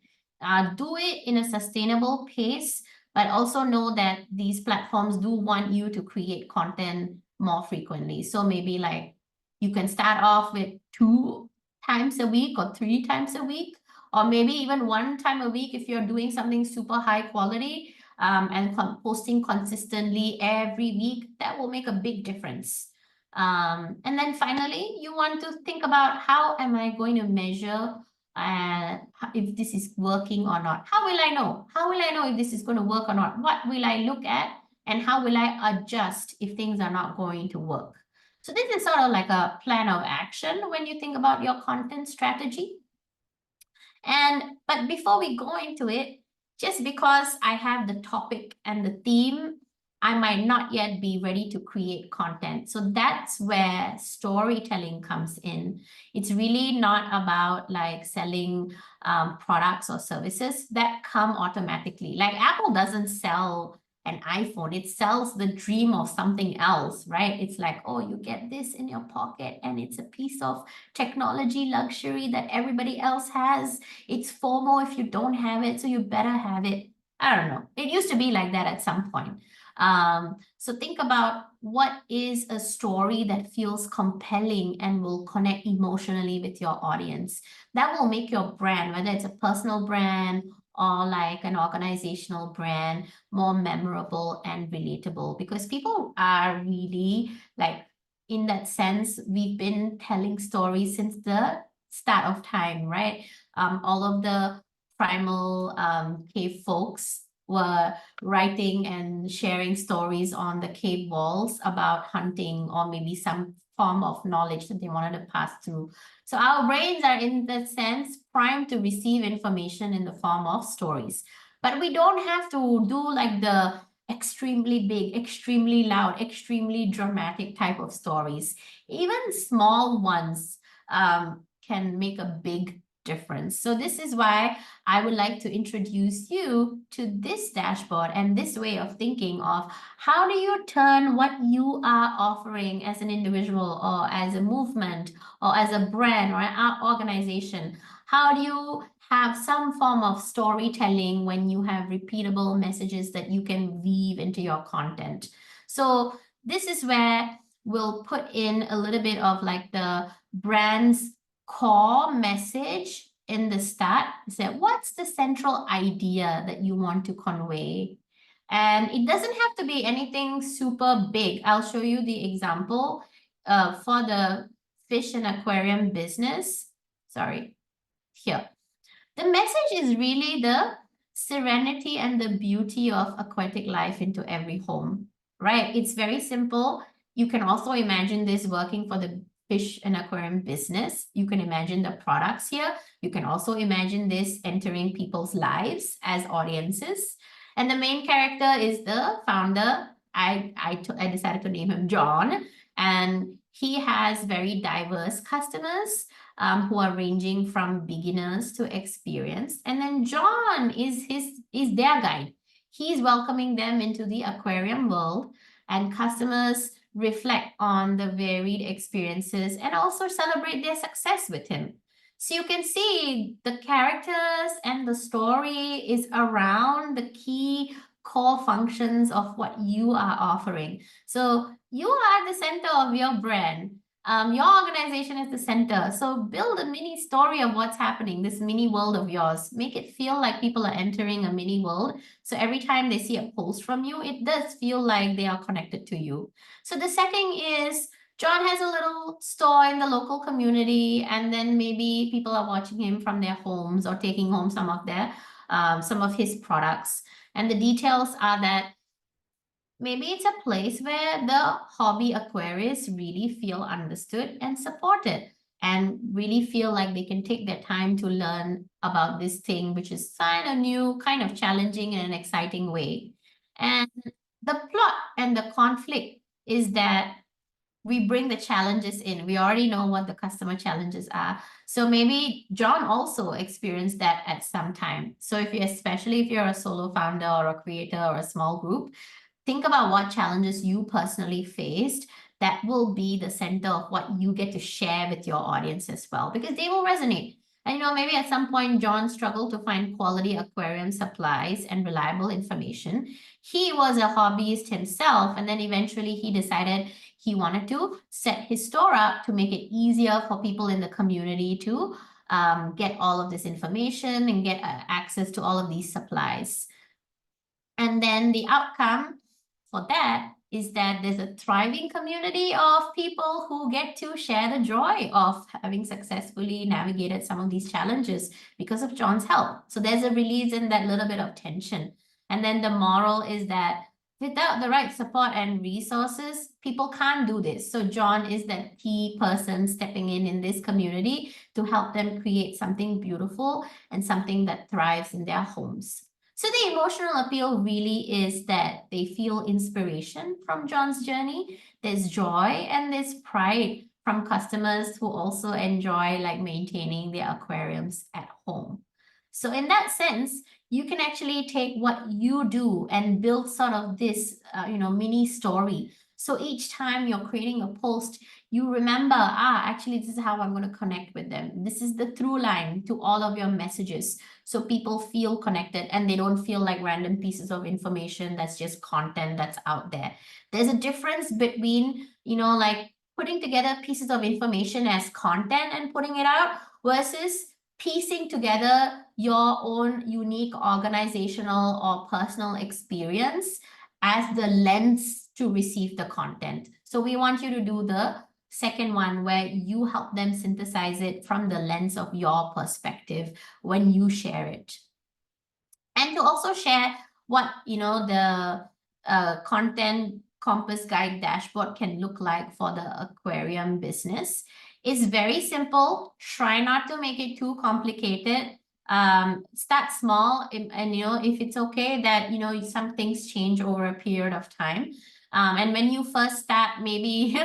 [SPEAKER 1] Do it in a sustainable pace, but also know that these platforms do want you to create content more frequently. So maybe like you can start off with 2 times a week or 3 times a week, or maybe even 1 time a week if you're doing something super high quality, and posting consistently every week. That will make a big difference. And then finally, you want to think about, how am I going to measure if this is working or not? How will I know? How will I know if this is going to work or not? What will I look at? And how will I adjust if things are not going to work? So this is sort of like a plan of action when you think about your content strategy. But before we go into it, just because I have the topic and the theme, I might not yet be ready to create content. So that's where storytelling comes in. It's really not about like selling products or services that come automatically. Like Apple doesn't sell an iPhone, it sells the dream of something else, right? It's like, you get this in your pocket and it's a piece of technology luxury that everybody else has. It's FOMO if you don't have it, so you better have it. I don't know. It used to be like that at some point. So think about, what is a story that feels compelling and will connect emotionally with your audience. That will make your brand, whether it's a personal brand or like an organizational brand, more memorable and relatable, because people are really like, in that sense, we've been telling stories since the start of time, right? All of the primal cave folks were writing and sharing stories on the cave walls about hunting, or maybe some form of knowledge that they wanted to pass through. So our brains are, in that sense, primed to receive information in the form of stories. But we don't have to do like the extremely big, extremely loud, extremely dramatic type of stories. Even small ones can make a big difference. So this is why I would like to introduce you to this dashboard and this way of thinking of how do you turn what you are offering as an individual or as a movement or as a brand or an organization. How do you have some form of storytelling when you have repeatable messages that you can weave into your content? So this is where we'll put in a little bit of like the brand's core message in the start. Say, what's the central idea that you want to convey? And it doesn't have to be anything super big. I'll show you the example for the fish and aquarium business. Sorry, here. The message is really the serenity and the beauty of aquatic life into every home, right? It's very simple. You can also imagine this working for the fish and aquarium business. You can imagine the products here. You can also imagine this entering people's lives as audiences. And the main character is the founder. I decided to name him John, and he has very diverse customers who are ranging from beginners to experienced. And then John is their guide. He's welcoming them into the aquarium world, and customers reflect on the varied experiences and also celebrate their success with him. So you can see the characters and the story is around the key core functions of what you are offering. So you are the center of your brand. Your organization is the center. So build a mini story of what's happening, this mini world of yours. Make it feel like people are entering a mini world. So every time they see a post from you, it does feel like they are connected to you. So the setting is John has a little store in the local community, and then maybe people are watching him from their homes or taking home some of his products. And the details are that maybe it's a place where the hobby aquarists really feel understood and supported and really feel like they can take their time to learn about this thing, which is kind of new, kind of challenging in an exciting way. And the plot and the conflict is that we bring the challenges in. We already know what the customer challenges are. So maybe John also experienced that at some time. So especially if you're a solo founder or a creator or a small group, think about what challenges you personally faced. That will be the center of what you get to share with your audience as well, because they will resonate. And maybe at some point, John struggled to find quality aquarium supplies and reliable information. He was a hobbyist himself, and then eventually he decided he wanted to set his store up to make it easier for people in the community to get all of this information and get access to all of these supplies. And then the outcome for that is that there's a thriving community of people who get to share the joy of having successfully navigated some of these challenges because of John's help. So there's a release in that little bit of tension. And then the moral is that without the right support and resources, people can't do this. So John is that key person stepping in this community to help them create something beautiful and something that thrives in their homes. So the emotional appeal really is that they feel inspiration from John's journey. There's joy and there's pride from customers who also enjoy like maintaining their aquariums at home. So in that sense, you can actually take what you do and build sort of this, mini story. So each time you're creating a post, you remember, actually, this is how I'm going to connect with them. This is the through line to all of your messages. So people feel connected and they don't feel like random pieces of information that's just content that's out there. There's a difference between, like putting together pieces of information as content and putting it out versus piecing together your own unique organizational or personal experience as the lens to receive the content. So we want you to do the second one where you help them synthesize it from the lens of your perspective when you share it. And to also share what, the content compass guide dashboard can look like for the aquarium business. It's very simple. Try not to make it too complicated. Start small and if it's okay that, some things change over a period of time. And when you first start, maybe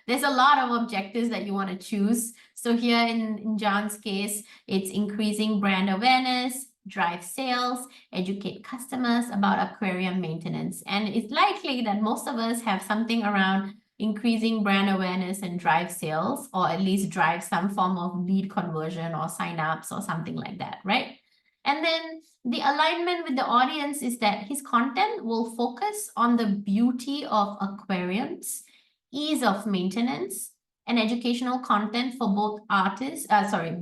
[SPEAKER 1] there's a lot of objectives that you want to choose. So here in John's case, it's increasing brand awareness, drive sales, educate customers about aquarium maintenance. And it's likely that most of us have something around increasing brand awareness and drive sales, or at least drive some form of lead conversion or signups or something like that, right? And then the alignment with the audience is that his content will focus on the beauty of aquariums, ease of maintenance, and educational content for both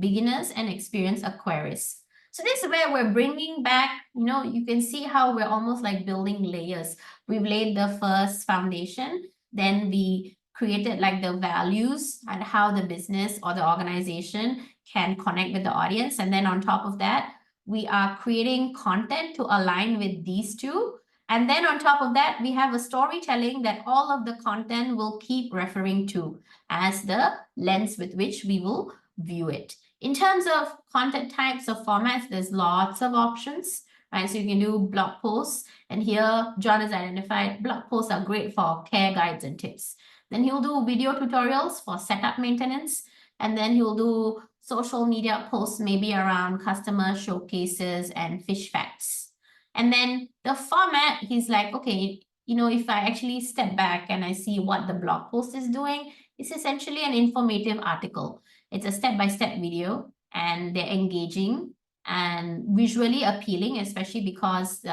[SPEAKER 1] beginners and experienced aquarists. So this is where we're bringing back, you can see how we're almost like building layers. We've laid the first foundation, then we created like the values and how the business or the organization can connect with the audience. And then on top of that, we are creating content to align with these two. And then on top of that, we have a storytelling that all of the content will keep referring to as the lens with which we will view it. In terms of content types or formats, there's lots of options, right? So you can do blog posts. And here, John has identified blog posts are great for care guides and tips. Then he'll do video tutorials for setup maintenance. And then he'll do social media posts, maybe around customer showcases and fish facts. And then the format, he's like, okay, if I actually step back and I see what the blog post is doing, it's essentially an informative article. It's a step-by-step video, and they're engaging and visually appealing, especially because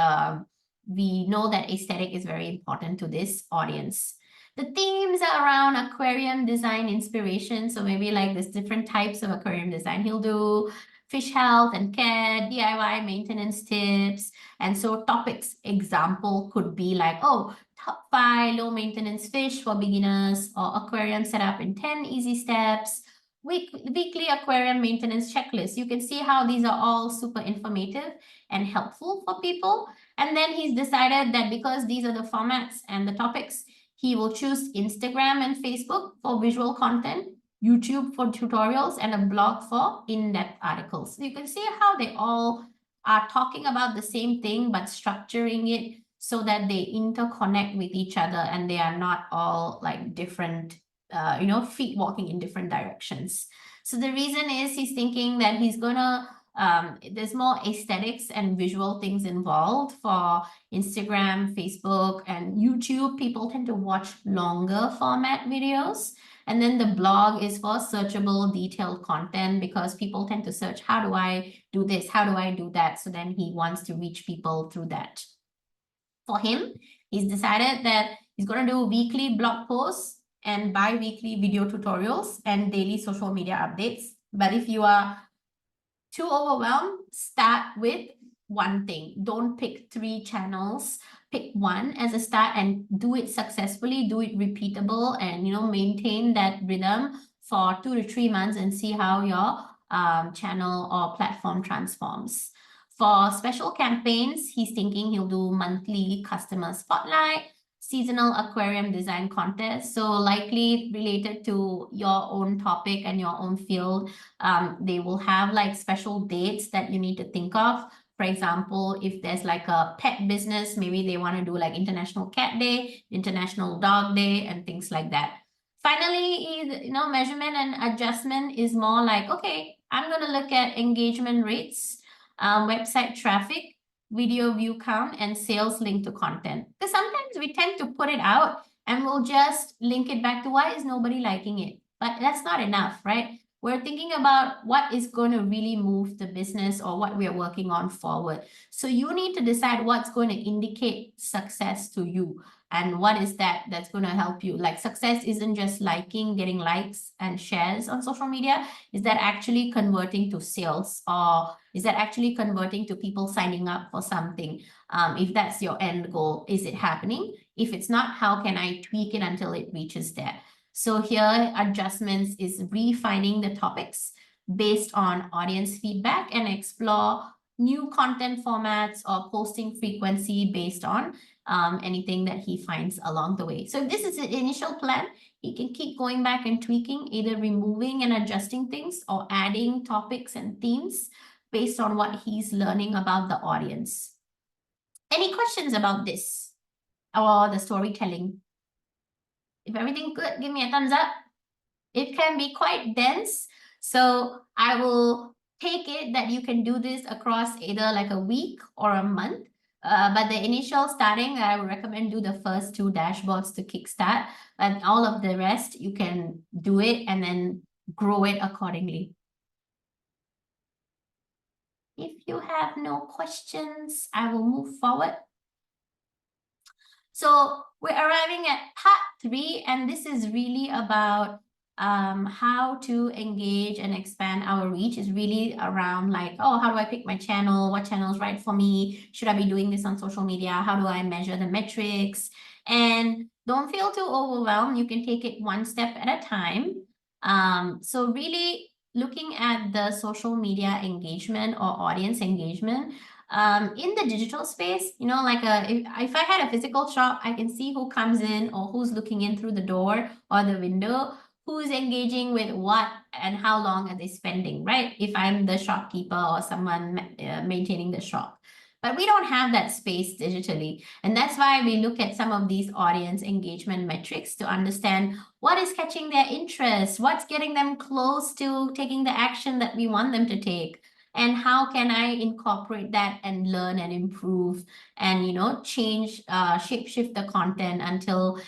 [SPEAKER 1] we know that aesthetic is very important to this audience. The themes are around aquarium design inspiration. So maybe like there's different types of aquarium design. He'll do fish health and care, DIY maintenance tips. And so topics example could be like, oh, top 5 low maintenance fish for beginners, or aquarium setup in 10 easy steps, weekly aquarium maintenance checklist. You can see how these are all super informative and helpful for people. And then he's decided that because these are the formats and the topics, he will choose Instagram and Facebook for visual content, YouTube for tutorials, and a blog for in-depth articles. So you can see how they all are talking about the same thing, but structuring it so that they interconnect with each other and they are not all like different, feet walking in different directions. So the reason is he's thinking that he's gonna there's more aesthetics and visual things involved for Instagram, Facebook, and YouTube. People tend to watch longer format videos. And then the blog is for searchable, detailed content, because people tend to search, how do I do this? How do I do that? So then he wants to reach people through that. For him, he's decided that he's going to do weekly blog posts and bi-weekly video tutorials and daily social media updates. But if you are too overwhelmed, start with one thing. Don't pick 3 channels. Pick one as a start and do it successfully, do it repeatable, and maintain that rhythm for 2 to 3 months and see how your channel or platform transforms. For special campaigns, he's thinking he'll do monthly customer spotlight, seasonal aquarium design contest, so likely related to your own topic and your own field. They will have like special dates that you need to think of. For example, if there's like a pet business, maybe they want to do like International Cat Day, International Dog Day, and things like that. Finally, measurement and adjustment is more like, okay, I'm going to look at engagement rates, website traffic, video view count, and sales linked to content. Because sometimes we tend to put it out and we'll just link it back to why is nobody liking it. But that's not enough, right? We're thinking about what is going to really move the business or what we are working on forward. So you need to decide what's going to indicate success to you. And what is that's going to help you? Like success isn't just liking, getting likes and shares on social media. Is that actually converting to sales, or is that actually converting to people signing up for something? If that's your end goal, is it happening? If it's not, how can I tweak it until it reaches there? So here, adjustments is refining the topics based on audience feedback and explore new content formats or posting frequency based on anything that he finds along the way. So if this is an initial plan, he can keep going back and tweaking, either removing and adjusting things or adding topics and themes based on what he's learning about the audience. Any questions about this or the storytelling? If everything good, give me a thumbs up. It can be quite dense, so I will take it that you can do this across either like a week or a month. But the initial starting, I would recommend do the first 2 dashboards to kickstart, and all of the rest you can do it and then grow it accordingly. If you have no questions, I will move forward. So we're arriving at part 3, and this is really about how to engage and expand our reach. Is really around like, oh, how do I pick my channel? What channel is right for me? Should I be doing this on social media? How do I measure the metrics? And don't feel too overwhelmed. You can take it one step at a time. So really looking at the social media engagement or audience engagement, in the digital space, you know, like if I had a physical shop, I can see who comes in or who's looking in through the door or the window, who's engaging with what and how long are they spending, right? If I'm the shopkeeper or someone maintaining the shop. But we don't have that space digitally. And that's why we look at some of these audience engagement metrics to understand what is catching their interest, what's getting them close to taking the action that we want them to take, and how can I incorporate that and learn and improve and, you know, change, shape shift the content until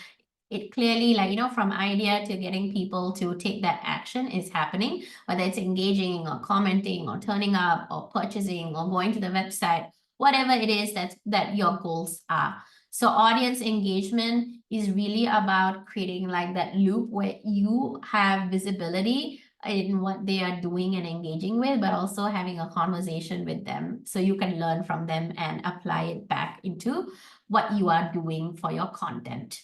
[SPEAKER 1] it clearly, like, you know, from idea to getting people to take that action is happening, whether it's engaging or commenting or turning up or purchasing or going to the website, whatever it is that your goals are. So audience engagement is really about creating like that loop where you have visibility in what they are doing and engaging with, but also having a conversation with them so you can learn from them and apply it back into what you are doing for your content.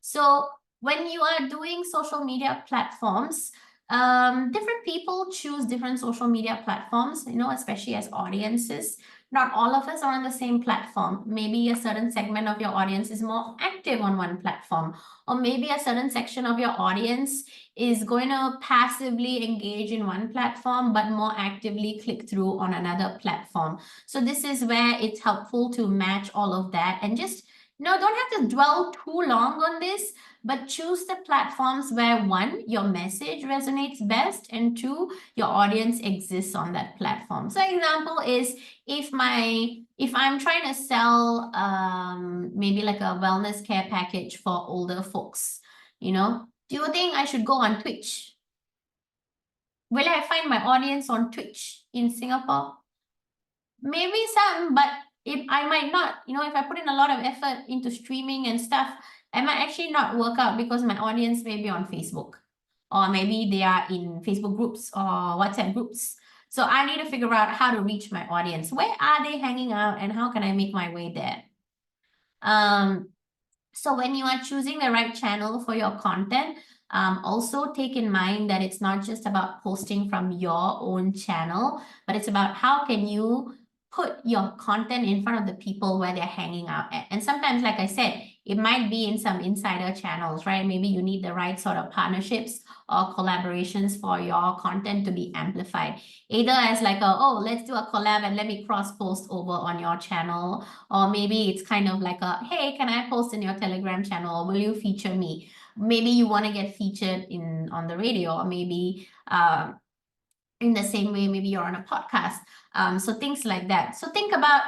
[SPEAKER 1] So when you are doing social media platforms, different people choose different social media platforms, you know, especially as audiences. Not all of us are on the same platform. Maybe a certain segment of your audience is more active on one platform, or maybe a certain section of your audience is going to passively engage in one platform, but more actively click through on another platform. So this is where it's helpful to match all of that and just don't have to dwell too long on this, but choose the platforms where one, your message resonates best, and two, your audience exists on that platform. So example is if I'm trying to sell maybe like a wellness care package for older folks, you know, do you think I should go on Twitch? Will I find my audience on Twitch in Singapore? Maybe some, but if I might not, you know, if I put in a lot of effort into streaming and stuff, I might actually not work out because my audience may be on Facebook, or maybe they are in Facebook groups or WhatsApp groups. So I need to figure out how to reach my audience. Where are they hanging out and how can I make my way there? So when you are choosing the right channel for your content, also take in mind that it's not just about posting from your own channel, but it's about how can you put your content in front of the people where they're hanging out at. And sometimes, like I said, it might be in some insider channels, right? Maybe you need the right sort of partnerships or collaborations for your content to be amplified. Either as like oh, let's do a collab and let me cross post over on your channel. Or maybe it's kind of like hey, can I post in your Telegram channel? Will you feature me? Maybe you want to get featured on the radio, or maybe in the same way, maybe you're on a podcast. So things like that. So think about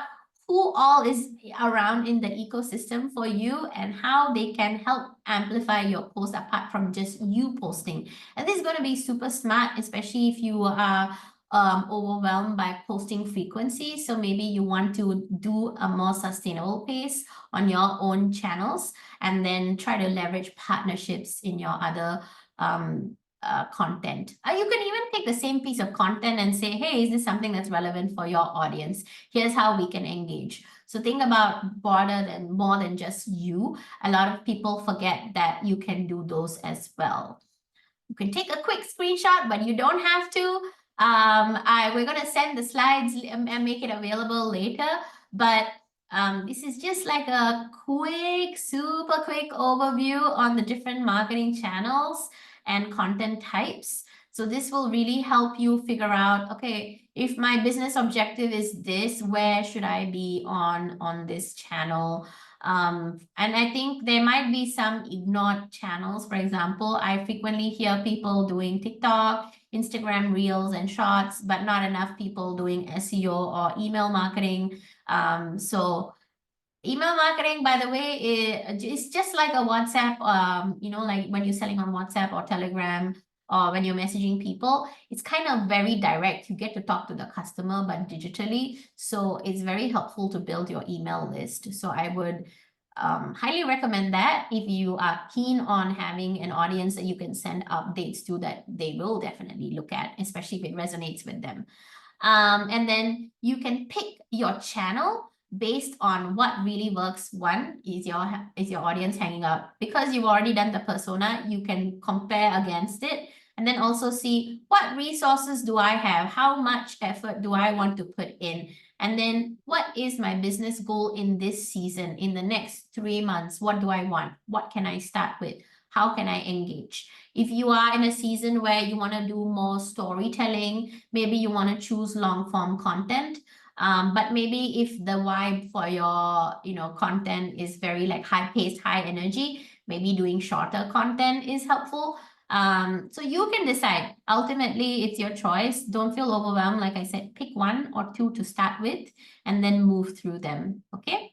[SPEAKER 1] who all is around in the ecosystem for you and how they can help amplify your post apart from just you posting. And this is going to be super smart, especially if you are overwhelmed by posting frequency. So maybe you want to do a more sustainable pace on your own channels and then try to leverage partnerships in your other content. You can even take the same piece of content and say, hey, is this something that's relevant for your audience? Here's how we can engage. So think about broader than more than just you. A lot of people forget that you can do those as well. You can take a quick screenshot, but you don't have to. We're going to send the slides and make it available later. But this is just like a quick, super quick overview on the different marketing channels and content types. So this will really help you figure out, okay, if my business objective is this, where should I be on this channel? And I think there might be some ignored channels. For example, I frequently hear people doing TikTok, Instagram Reels and Shorts, but not enough people doing SEO or email marketing. So email marketing, by the way, is just like a WhatsApp, like when you're selling on WhatsApp or Telegram, or when you're messaging people, it's kind of very direct. You get to talk to the customer, but digitally. So it's very helpful to build your email list. So I would highly recommend that if you are keen on having an audience that you can send updates to, that they will definitely look at, especially if it resonates with them. And then you can pick your channel based on what really works. One is your audience hanging out, because you've already done the persona. You can compare against it, and then also see what resources do I have, how much effort do I want to put in, and then what is my business goal in this season, in the next 3 months. What do I want? What can I start with? How can I engage? If you are in a season where you want to do more storytelling, maybe you want to choose long form content. But maybe if the vibe for your content is very like high paced, high energy, maybe doing shorter content is helpful. So you can decide. Ultimately, it's your choice. Don't feel overwhelmed. Like I said, pick 1 or 2 to start with and then move through them. Okay.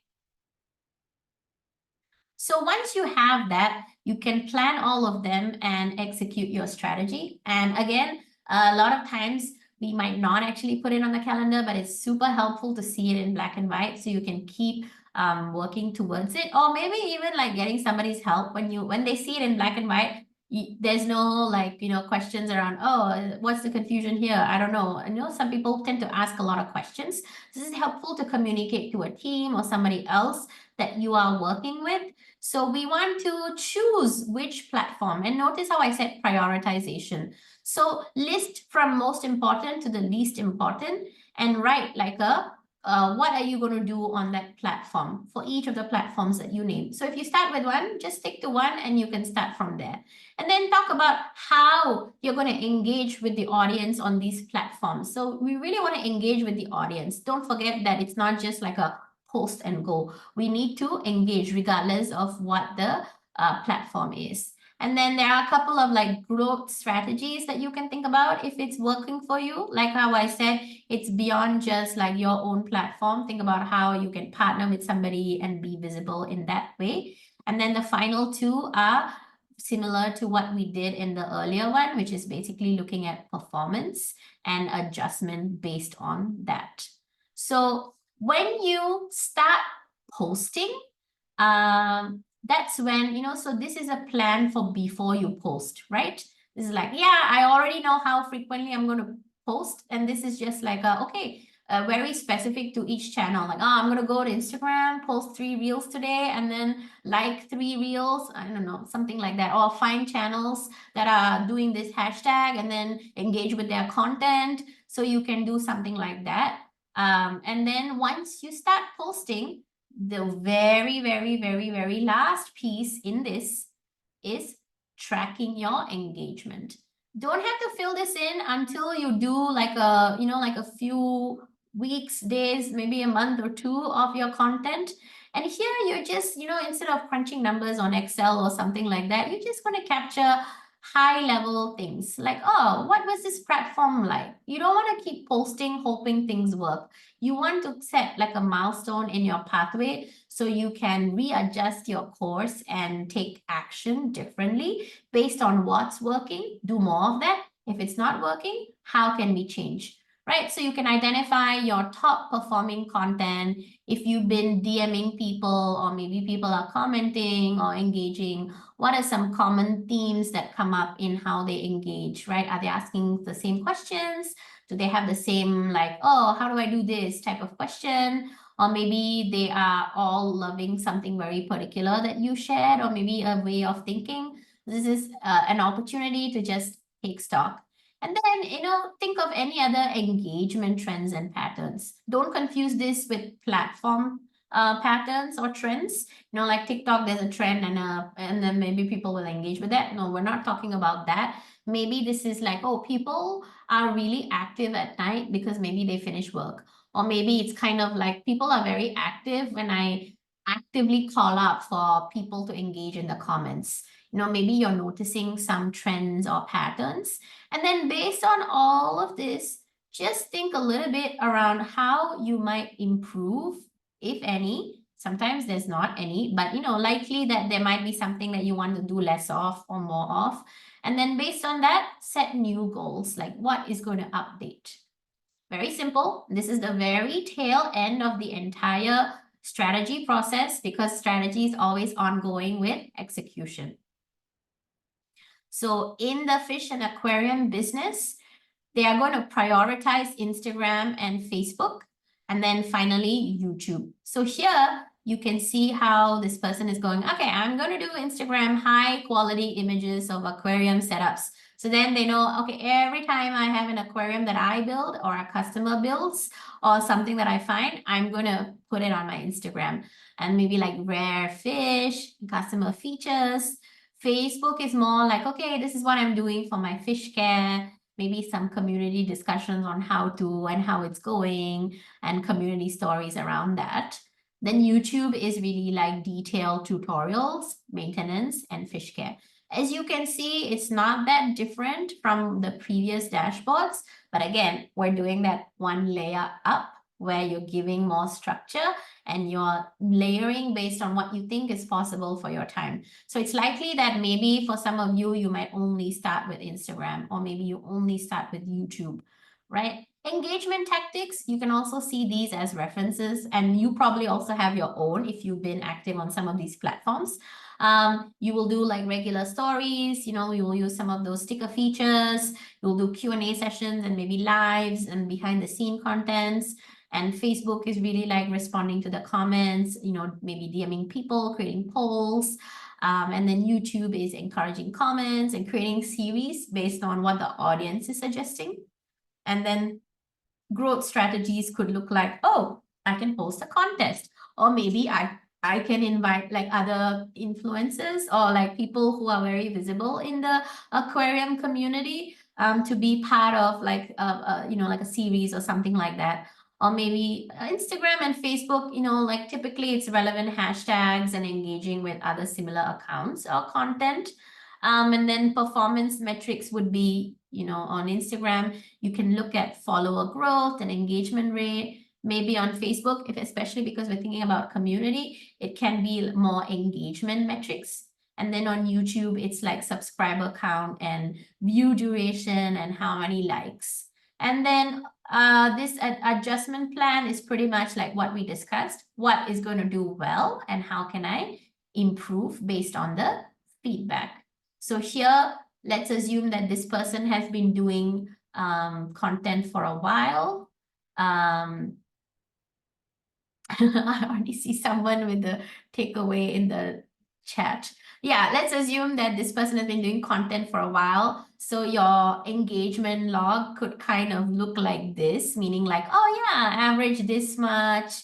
[SPEAKER 1] So once you have that, you can plan all of them and execute your strategy. And again, a lot of times we might not actually put it on the calendar, but it's super helpful to see it in black and white so you can keep working towards it. Or maybe even like getting somebody's help when they see it in black and white. There's no questions around, oh, what's the confusion here? I don't know. Some people tend to ask a lot of questions. This is helpful to communicate to a team or somebody else that you are working with. So we want to choose which platform, and notice how I said prioritization. So list from most important to the least important, and write like what are you going to do on that platform for each of the platforms that you name. So if you start with one, just stick to one and you can start from there. And then talk about how you're going to engage with the audience on these platforms. So we really want to engage with the audience. Don't forget that it's not just like a post and go. We need to engage regardless of what the platform is. And then there are a couple of like growth strategies that you can think about if it's working for you. Like how I said, it's beyond just like your own platform. Think about how you can partner with somebody and be visible in that way. And then the final 2 are similar to what we did in the earlier one, which is basically looking at performance and adjustment based on that. So when you start posting, that's when, so this is a plan for before you post, right? This is like, yeah, I already know how frequently I'm going to post. And this is just like, very specific to each channel. Like, I'm going to go to Instagram, post 3 reels today, and then like 3 reels, I don't know, something like that. Or find channels that are doing this hashtag and then engage with their content. So you can do something like that. And then once you start posting, the very, very, very, very last piece in this is tracking your engagement. Don't have to fill this in until you do like a few weeks, days, maybe a month or 2 of your content. And here you're just, instead of crunching numbers on Excel or something like that, you're just going to capture high level things like, oh, what was this platform like? You don't want to keep posting, hoping things work. You want to set like a milestone in your pathway so you can readjust your course and take action differently based on what's working. Do more of that. If it's not working, how can we change? Right? So you can identify your top performing content. If you've been DMing people, or maybe people are commenting or engaging, what are some common themes that come up in how they engage, right? Are they asking the same questions? Do they have the same like, oh, how do I do this type of question? Or maybe they are all loving something very particular that you shared, or maybe a way of thinking. This is an opportunity to just take stock. And then, think of any other engagement trends and patterns. Don't confuse this with platform patterns or trends. Like TikTok, there's a trend and then maybe people will engage with that. No, we're not talking about that. Maybe this is like, oh, people are really active at night because maybe they finish work. Or maybe it's kind of like people are very active when I actively call up for people to engage in the comments. Maybe you're noticing some trends or patterns. And then based on all of this, just think a little bit around how you might improve, if any. Sometimes there's not any, but likely that there might be something that you want to do less of or more of. And then based on that, set new goals, like what is going to update. Very simple. This is the very tail end of the entire strategy process, because strategy is always ongoing with execution. So in the fish and aquarium business, they are going to prioritize Instagram and Facebook, and then finally YouTube. So here you can see how this person is going, okay, I'm going to do Instagram high quality images of aquarium setups. So then they know, okay, every time I have an aquarium that I build or a customer builds or something that I find, I'm going to put it on my Instagram. And maybe like rare fish, customer features. Facebook is more like, okay, this is what I'm doing for my fish care. Maybe some community discussions on how to and how it's going, and community stories around that. Then YouTube is really like detailed tutorials, maintenance, and fish care. As you can see, it's not that different from the previous dashboards, but again, we're doing that one layer up where you're giving more structure and you're layering based on what you think is possible for your time. So it's likely that maybe for some of you, you might only start with Instagram, or maybe you only start with YouTube, right? Engagement tactics, you can also see these as references, and you probably also have your own if you've been active on some of these platforms. You will do like regular stories, you will use some of those sticker features, you'll do Q&A sessions and maybe lives and behind the scene contents. And Facebook is really like responding to the comments, maybe DMing people, creating polls. And then YouTube is encouraging comments and creating series based on what the audience is suggesting. And then growth strategies could look like, oh, I can post a contest, or maybe I can invite like other influencers or like people who are very visible in the aquarium community to be part of like like a series or something like that. Or maybe Instagram and Facebook, like typically it's relevant hashtags and engaging with other similar accounts or content. And then performance metrics would be, on Instagram, you can look at follower growth and engagement rate. Maybe on Facebook, especially because we're thinking about community, it can be more engagement metrics. And then on YouTube, it's like subscriber count and view duration and how many likes. And then this adjustment plan is pretty much like what we discussed. What is going to do well and how can I improve based on the feedback? So here, let's assume that this person has been doing content for a while. I already see someone with the takeaway in the chat. Yeah, let's assume that this person has been doing content for a while. So your engagement log could kind of look like this, meaning like, oh yeah, average this much.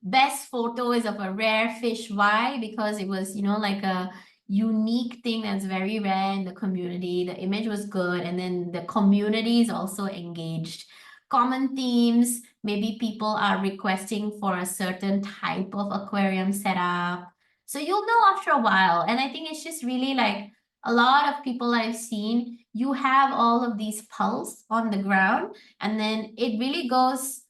[SPEAKER 1] Best photo is of a rare fish. Why? Because it was, like a unique thing that's very rare in the community. The image was good, and then the community is also engaged. Common themes, maybe people are requesting for a certain type of aquarium setup. So you'll know after a while. And I think it's just really like a lot of people I've seen, you have all of these pulse on the ground, and then it really goes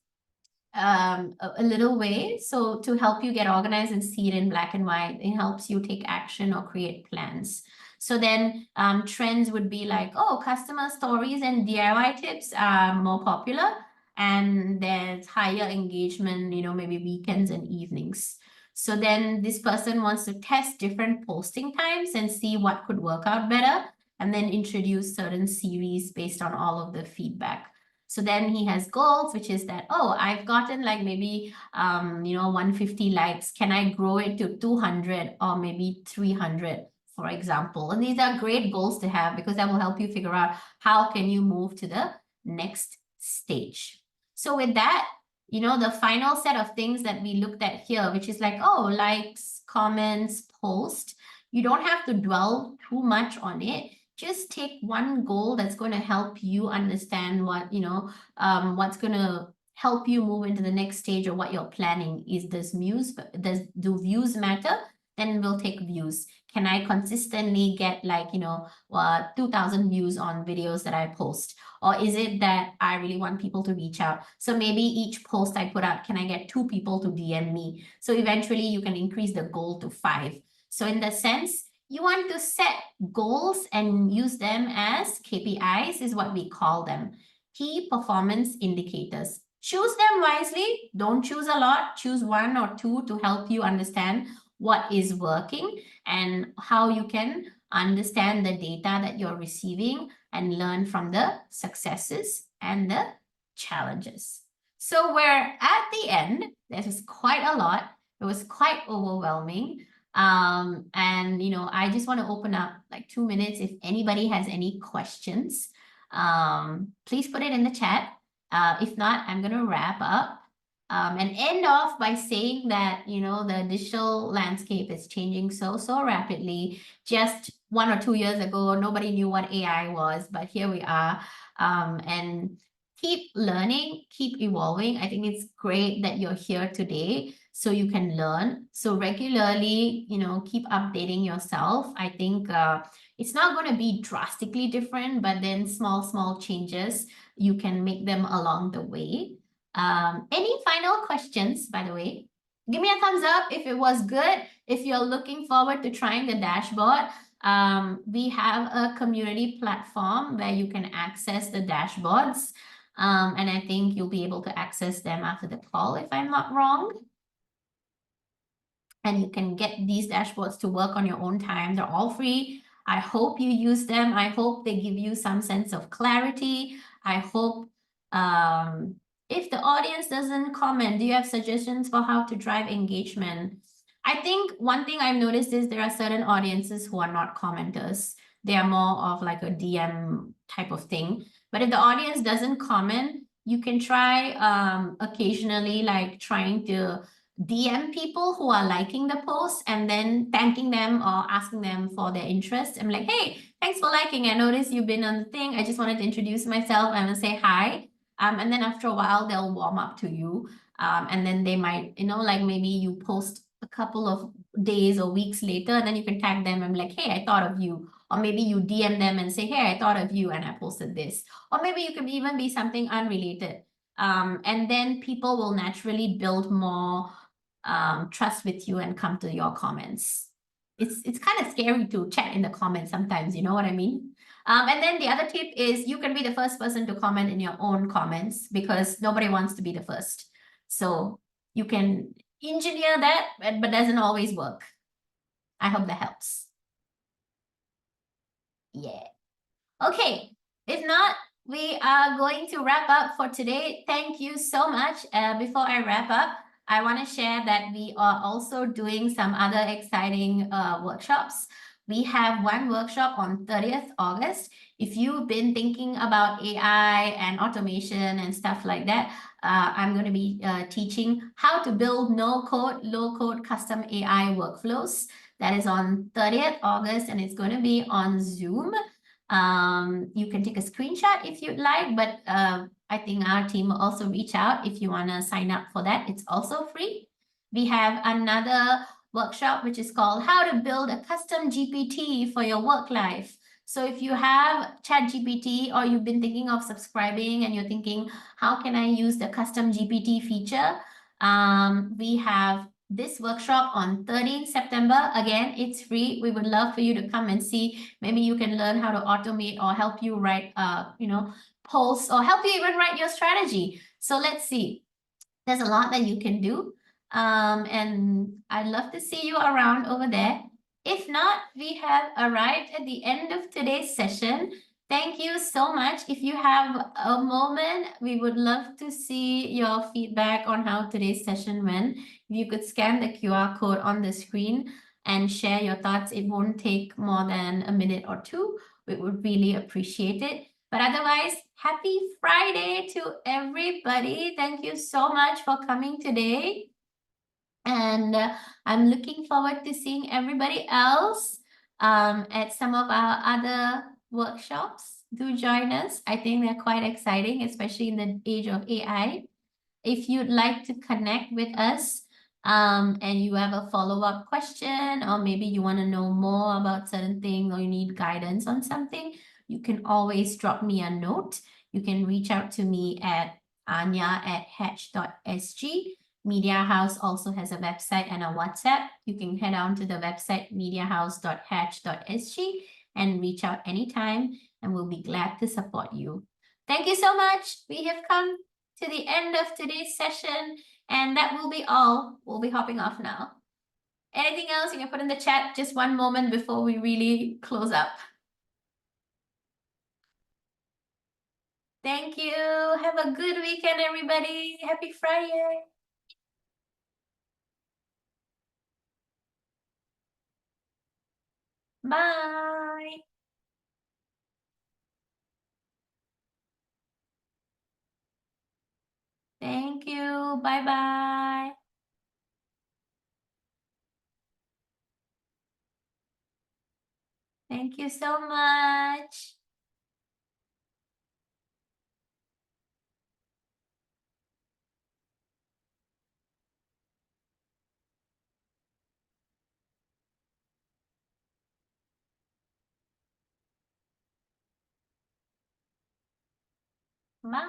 [SPEAKER 1] a little way. So to help you get organized and see it in black and white, it helps you take action or create plans. So then trends would be like, oh, customer stories and DIY tips are more popular, and there's higher engagement, maybe weekends and evenings. So then this person wants to test different posting times and see what could work out better, and then introduce certain series based on all of the feedback. So then he has goals, which is that, oh, I've gotten like maybe, 150 likes. Can I grow it to 200 or maybe 300, for example? And these are great goals to have, because that will help you figure out how can you move to the next stage. So with that, the final set of things that we looked at here, which is like, oh, likes, comments, post, you don't have to dwell too much on it. Just take one goal that's going to help you understand what, what's going to help you move into the next stage of what you're planning. Do views matter? Then we'll take views. Can I consistently get 2,000 views on videos that I post? Or is it that I really want people to reach out? So maybe each post I put out, can I get 2 people to DM me? So eventually you can increase the goal to 5. So in that sense, you want to set goals and use them as KPIs, is what we call them. Key performance indicators. Choose them wisely. Don't choose a lot. Choose 1 or 2 to help you understand what is working and how you can understand the data that you're receiving and learn from the successes and the challenges. So we're at the end. This is quite a lot. It was quite overwhelming. And I just want to open up like 2 minutes if anybody has any questions. Please put it in the chat. If not, I'm gonna wrap up and end off by saying that the digital landscape is changing so rapidly. Just 1 or 2 years ago, nobody knew what AI was, but here we are. And keep learning, keep evolving. I think it's great that you're here today so you can learn. So regularly, keep updating yourself. I think it's not going to be drastically different, but then small changes, you can make them along the way. Any final questions, by the way? Give me a thumbs up if it was good. If you're looking forward to trying the dashboard, we have a community platform where you can access the dashboards. And I think you'll be able to access them after the call, if I'm not wrong. And you can get these dashboards to work on your own time. They're all free. I hope you use them. I hope they give you some sense of clarity. I hope if the audience doesn't comment, do you have suggestions for how to drive engagement? I think one thing I've noticed is there are certain audiences who are not commenters. They are more of like a DM type of thing. But if the audience doesn't comment, you can try occasionally like trying to DM people who are liking the post and then thanking them or asking them for their interest. I'm like, hey, thanks for liking. I noticed you've been on the thing. I just wanted to introduce myself. I'm gonna say hi. And then after a while, they'll warm up to you. And then they might, like maybe you post a couple of days or weeks later, and then you can tag them and be like, hey, I thought of you. Or maybe you DM them and say, hey, I thought of you and I posted this. Or maybe you could even be something unrelated. And then people will naturally build more trust with you and come to your comments. It's kind of scary to chat in the comments sometimes, you know what I mean? And then the other tip is you can be the first person to comment in your own comments because nobody wants to be the first. So you can engineer that, but doesn't always work. I hope that helps. Yeah. Okay. If not, we are going to wrap up for today. Thank you so much. Before I wrap up, I want to share that we are also doing some other exciting workshops. We have one workshop on 30th August. If you've been thinking about AI and automation and stuff like that, I'm going to be teaching how to build no-code, low-code custom AI workflows. That is on 30th August, and it's going to be on Zoom. You can take a screenshot if you'd like, but I think our team will also reach out if you want to sign up for that. It's also free. We have another workshop which is called How to Build a Custom GPT for Your Work Life. So if you have ChatGPT or you've been thinking of subscribing and you're thinking, how can I use the custom GPT feature? We have this workshop on 13th September. Again, it's free. We would love for you to come and see. Maybe you can learn how to automate or help you write, posts or help you even write your strategy. So let's see. There's a lot that you can do. And I'd love to see you around over there. If not, we have arrived at the end of today's session. Thank you so much. If you have a moment, we would love to see your feedback on how today's session went. If you could scan the QR code on the screen and share your thoughts, it won't take more than a minute or two. We would really appreciate it. But otherwise, happy Friday to everybody. Thank you so much for coming today. And I'm looking forward to seeing everybody else at some of our other workshops. Do join us. I think they're quite exciting, especially in the age of AI. if you'd like to connect with us, and you have a follow-up question, or maybe you want to know more about certain thing, or you need guidance on something, you can always drop me a note. You can reach out to me at anya@hatch.sg. Media House also has a website and a WhatsApp. You can head on to the website mediahouse.hatch.sg and reach out anytime, and we'll be glad to support you. Thank you so much. We have come to the end of today's session, and that will be all. We'll be hopping off now. Anything else you can put in the chat? Just one moment before we really close up. Thank you. Have a good weekend, everybody. Happy Friday. Bye. Thank you. Bye-bye. Thank you so much.